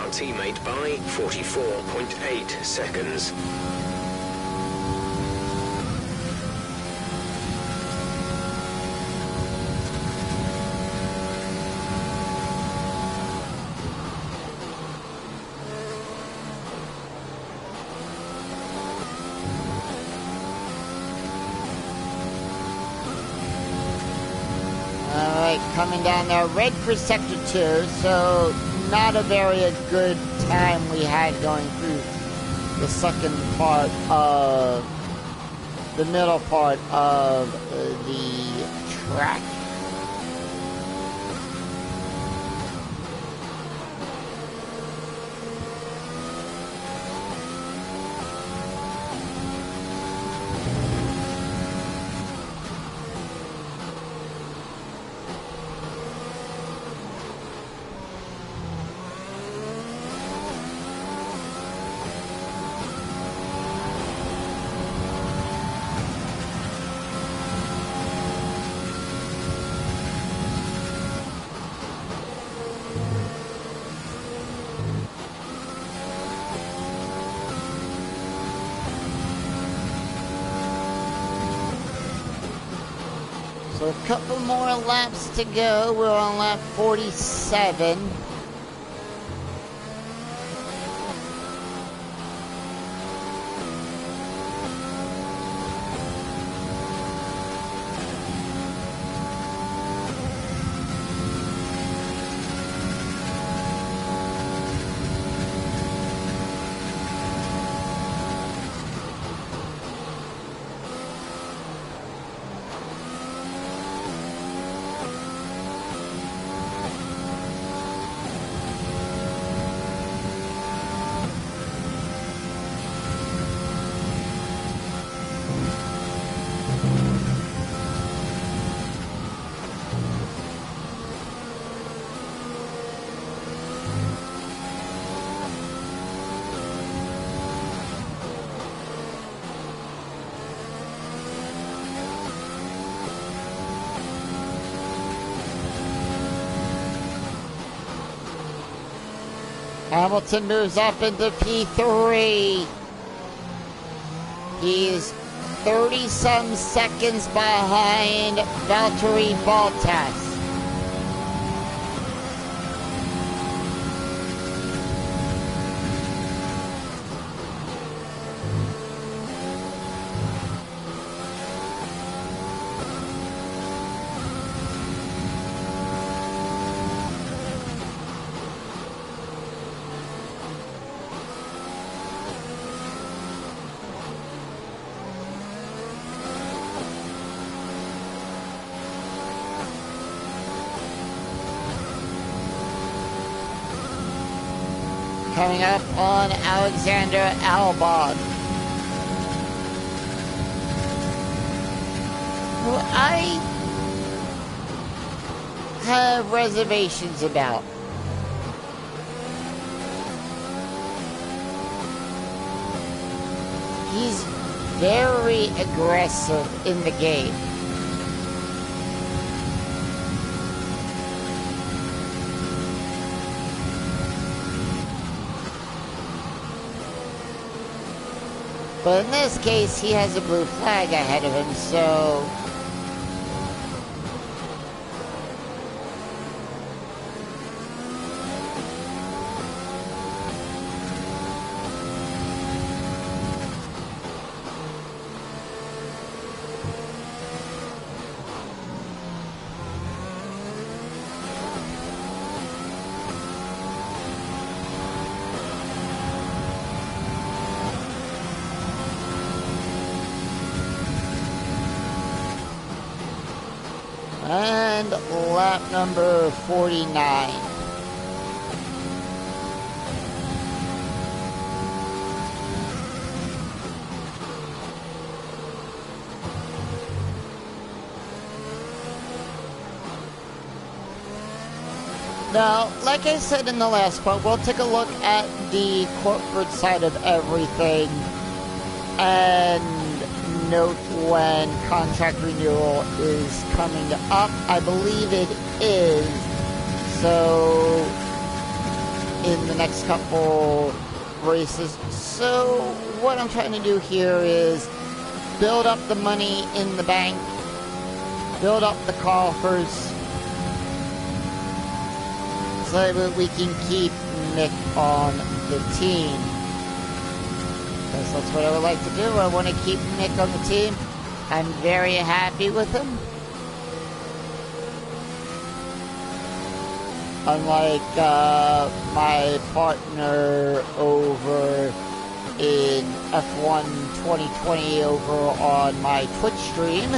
our teammate by 44.8 seconds. Coming down there, red for sector 2, so not a very good time we had going through the second part of the middle part of the track. So a couple more laps to go. We're on lap 47. Hamilton moves up into P3. He's 30-some seconds behind Valtteri Bottas. Coming up on Alexander Albon, who I have reservations about. He's very aggressive in the game. But in this case, he has a blue flag ahead of him, so... And lap number 49. Now, like I said in the last part, we'll take a look at the corporate side of everything and note when contract renewal is coming up. I believe it is. So in the next couple races. So what I'm trying to do here is build up the money in the bank, build up the coffers, so that we can keep Nick on the team. Because that's what I would like to do. I want to keep Nick on the team. I'm very happy with him. Unlike my partner over in F1 2020 over on my Twitch stream,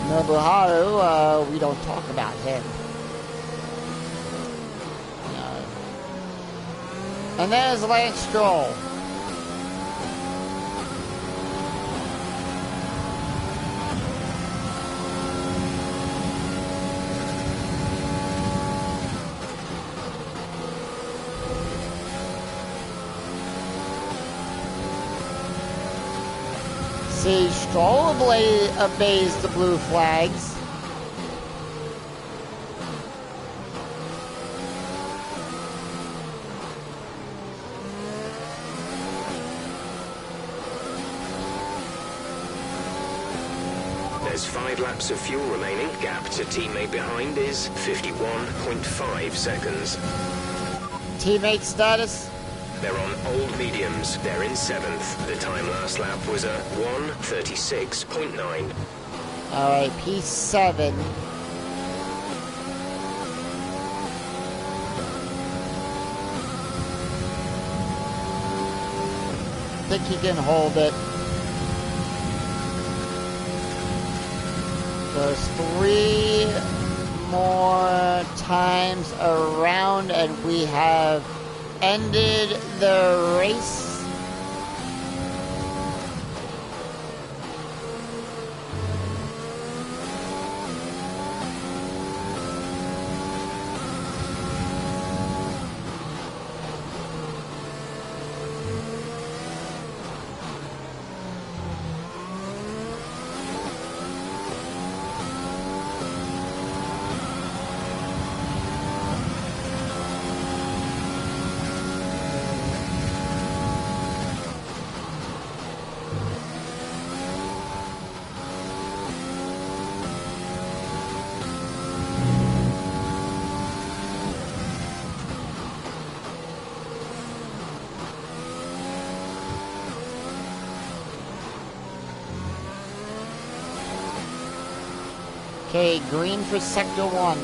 Nobuharu, we don't talk about him. And there's Lance Stroll. See, Stroll obeys the blue flags. There's 5 laps of fuel remaining. Gap to teammate behind is 51.5 seconds. Teammate status? They're on old mediums. They're in 7th. The time last lap was a 1:36.9. Alright, P7. I think he can hold it. There's 3 more times around and we have ended the race. Okay, green for Sector 1.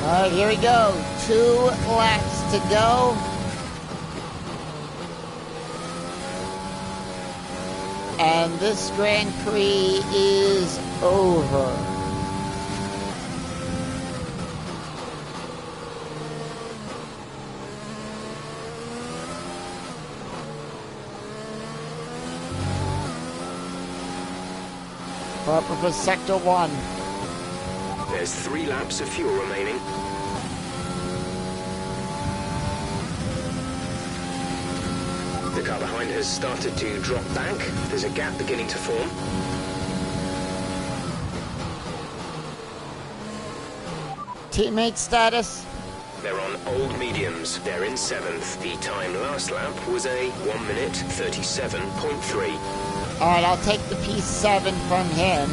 Alright, here we go. 2 laps to go. And this Grand Prix is over. Proper for Sector 1. There's 3 laps of fuel remaining. The car behind has started to drop back. There's a gap beginning to form. Teammate status? They're on old mediums. They're in 7th. The time last lap was a 1:37.3. Alright, I'll take the P7 from him.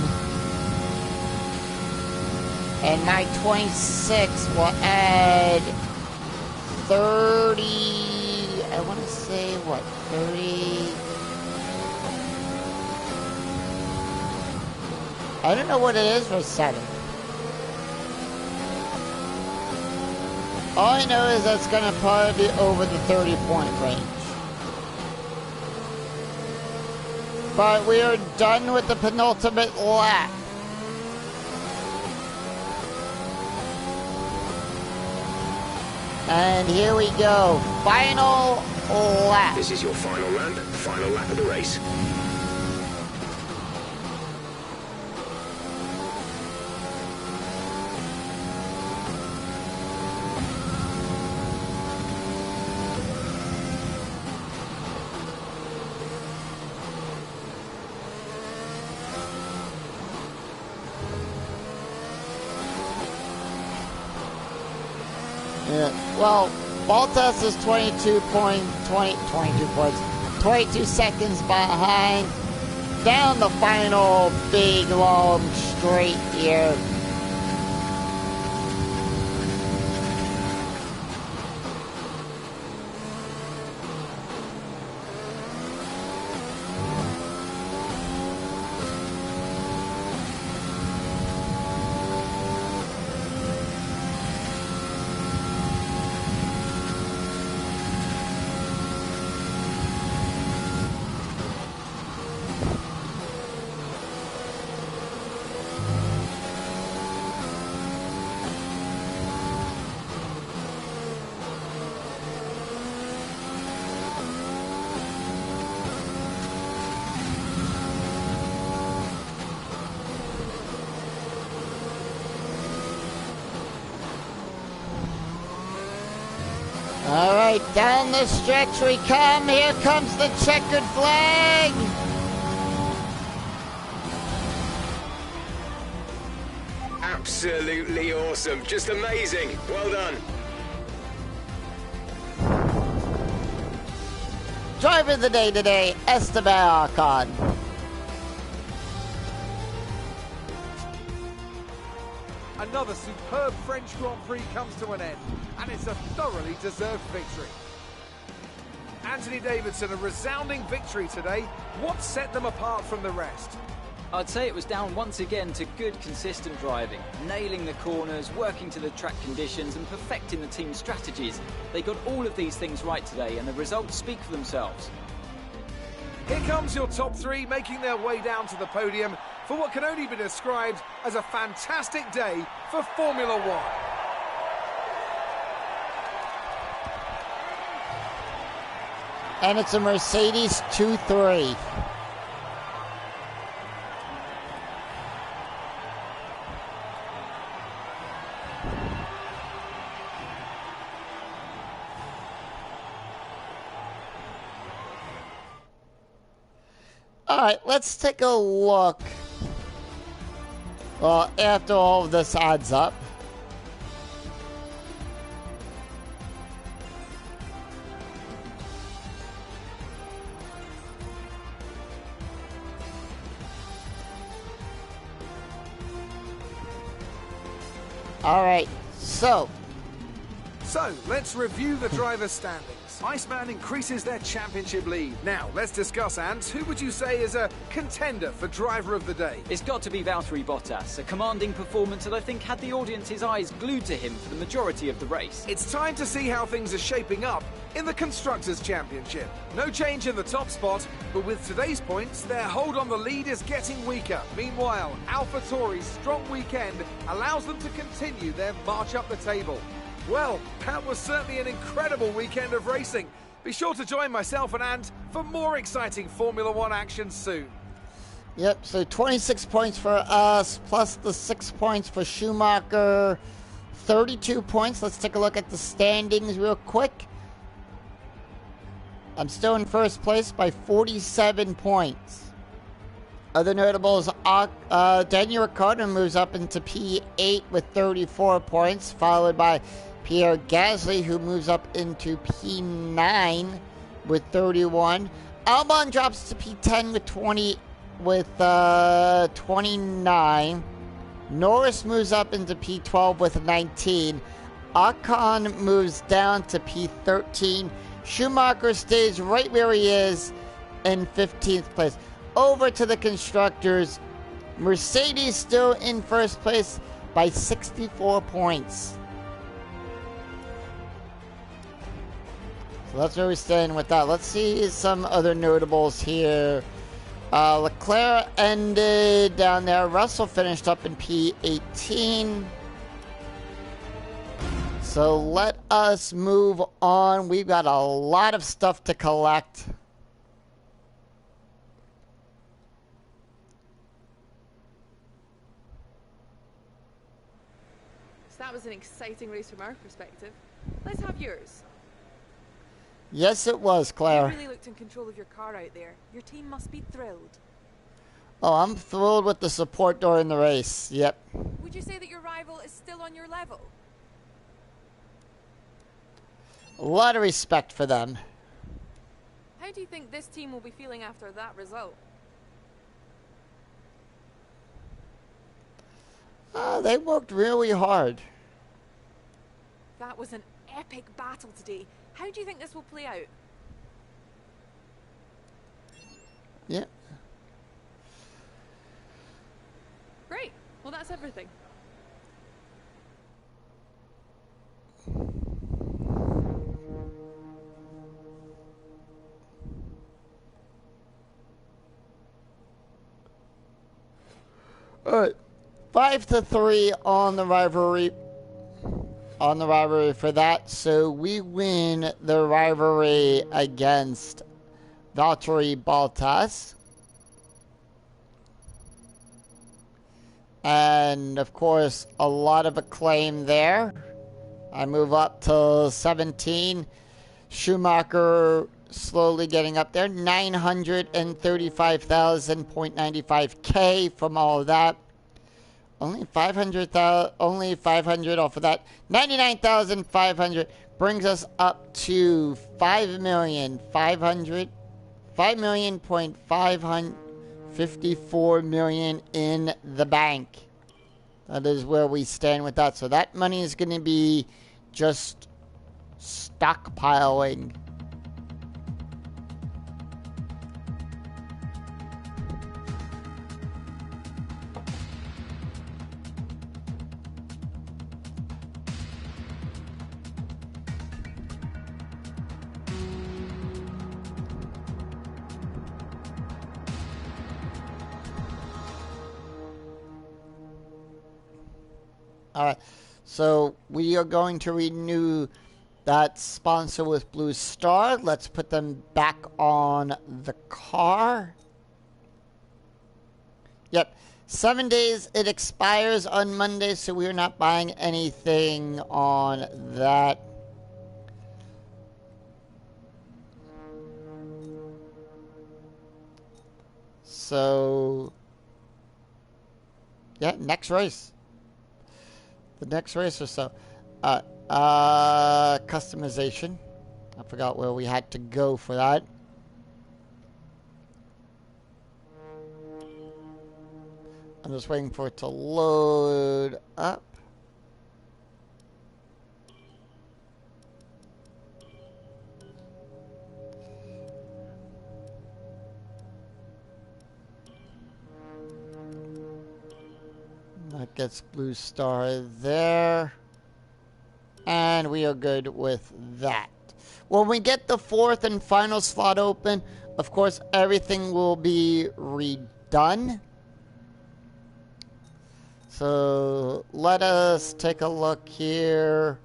And my 26 will add 30... I want to say, what, 30... I don't know what it is for 7. All I know is that's going to probably be over the 30-point range. But we are done with the penultimate lap. And here we go. Final lap. This is your final lap of the race. Yeah. Well, Bottas is 22 seconds behind. Down the final big long straight here. All right, down the stretch we come. Here comes the checkered flag. Absolutely awesome. Just amazing. Well done. Driver of the day today, Esteban Ocon. Another superb French Grand Prix comes to an end, and it's a thoroughly deserved victory. Anthony Davidson, a resounding victory today. What set them apart from the rest? I'd say it was down once again to good, consistent driving, nailing the corners, working to the track conditions, and perfecting the team's strategies. They got all of these things right today, and the results speak for themselves. Here comes your top three making their way down to the podium for what can only be described as a fantastic day for Formula One. And it's a Mercedes 2-3. All right, let's take a look. Well, after all of this adds up. All right, so let's review the driver's standings. Iceman increases their championship lead. Now, let's discuss, Ant. Who would you say is a contender for driver of the day? It's got to be Valtteri Bottas, a commanding performance that I think had the audience's eyes glued to him for the majority of the race. It's time to see how things are shaping up in the Constructors' Championship. No change in the top spot, but with today's points, their hold on the lead is getting weaker. Meanwhile, AlphaTauri's strong weekend allows them to continue their march up the table. Well, that was certainly an incredible weekend of racing. Be sure to join myself and Ant for more exciting Formula One action soon. Yep, so 26 points for us, plus the 6 points for Schumacher. 32 points. Let's take a look at the standings real quick. I'm still in first place by 47 points. Other notables, Daniel Ricciardo moves up into P8 with 34 points, followed by Pierre Gasly, who moves up into P9 with 31. Albon drops to P10 with 29. Norris moves up into P12 with 19. Ocon moves down to P13. Schumacher stays right where he is in 15th place. Over to the constructors. Mercedes still in first place by 64 points. So that's where we stand with that. Let's see some other notables here. Leclerc ended down there. Russell finished up in P18. So let us move on. We've got a lot of stuff to collect. So that was an exciting race from our perspective. Let's have yours. Yes, it was, Claire. You really looked in control of your car out there. Your team must be thrilled. Oh, I'm thrilled with the support during the race. Yep. Would you say that your rival is still on your level? A lot of respect for them. How do you think this team will be feeling after that result? They worked really hard. That was an epic battle today. How do you think this will play out? Yeah. Great. Well, that's everything. All right. 5-3 on the rivalry. On the rivalry for that. So we win the rivalry against Valtteri Bottas. And of course, a lot of acclaim there. I move up to 17. Schumacher slowly getting up there. 935,000.95K from all of that. Only 500 off of that. 99,500 brings us up to 5,554 million in the bank. That is where we stand with that. So that money is going to be just stockpiling. All right, so we are going to renew that sponsor with Blue Star. Let's put them back on the car. Yep, 7 days. It expires on Monday, so we're not buying anything on that. So, yeah, next race. The next race or so. Customization. I forgot where we had to go for that. I'm just waiting for it to load up. That gets Blue Star there. And we are good with that. When we get the fourth and final slot open, of course, everything will be redone. So let us take a look here.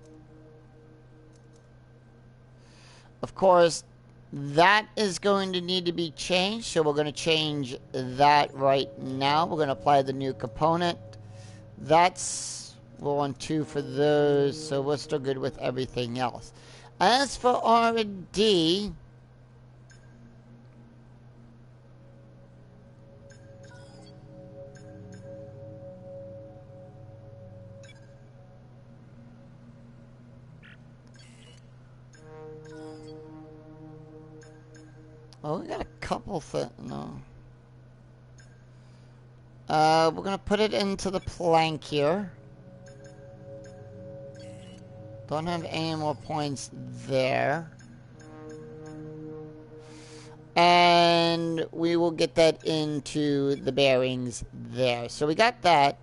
Of course, that is going to need to be changed. So we're going to change that right now. We're going to apply the new component. That's 1-2 for those, so we're still good with everything else. As for R&D, Well, we got a couple things. No. We're gonna put it into the plank here. Don't have any more points there. And we will get that into the bearings there. So we got that.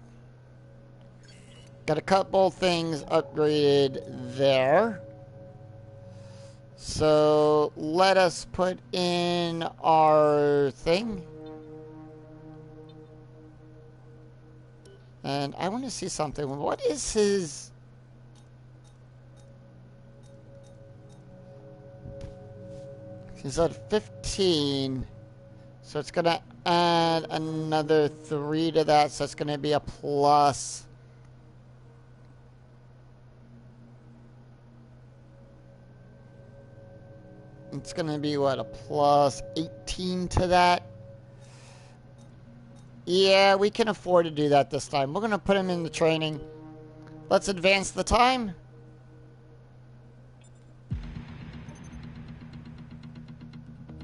Got a couple things upgraded there. So let us put in our thing. And I want to see something. What is his... He's at 15. So it's going to add another 3 to that. So it's going to be a plus. It's going to be, what, a plus 18 to that? Yeah, we can afford to do that this time. We're going to put him in the training. Let's advance the time.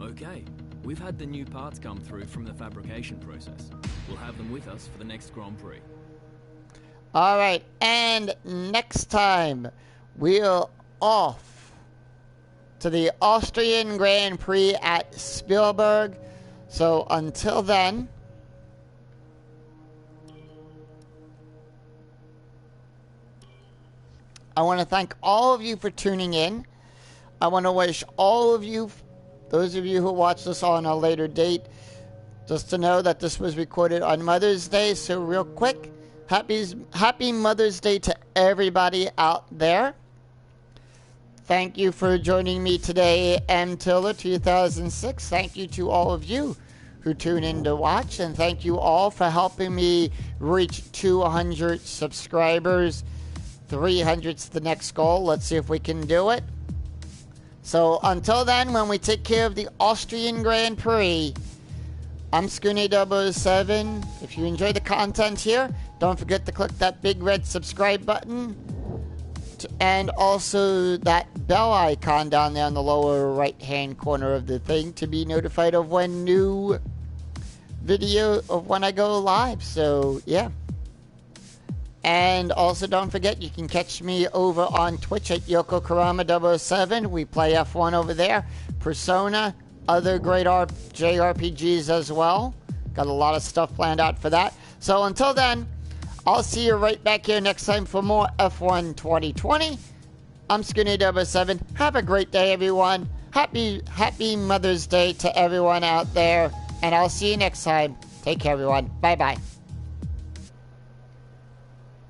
Okay, we've had the new parts come through from the fabrication process. We'll have them with us for the next Grand Prix. Alright, and next time we're off to the Austrian Grand Prix at Spielberg. So until then, I want to thank all of you for tuning in. I want to wish all of you, those of you who watch this on a later date, just to know that this was recorded on Mother's Day. So real quick, happy Mother's Day to everybody out there. Thank you for joining me today, M. Tiller 2006. Thank you to all of you who tune in to watch. And thank you all for helping me reach 200 subscribers. 300's the next goal. Let's see if we can do it. So until then, when we take care of the Austrian Grand Prix, I'm Scooney007. If you enjoy the content here, don't forget to click that big red subscribe button. And also that bell icon down there in the lower right hand corner of the thing to be notified of when new video of when I go live. So yeah. And also don't forget, you can catch me over on Twitch at YokoKarama007. We play F1 over there. Persona, other great JRPGs as well. Got a lot of stuff planned out for that. So until then, I'll see you right back here next time for more F1 2020. I'm Scooney007. Have a great day, everyone. Happy Mother's Day to everyone out there. And I'll see you next time. Take care, everyone. Bye-bye.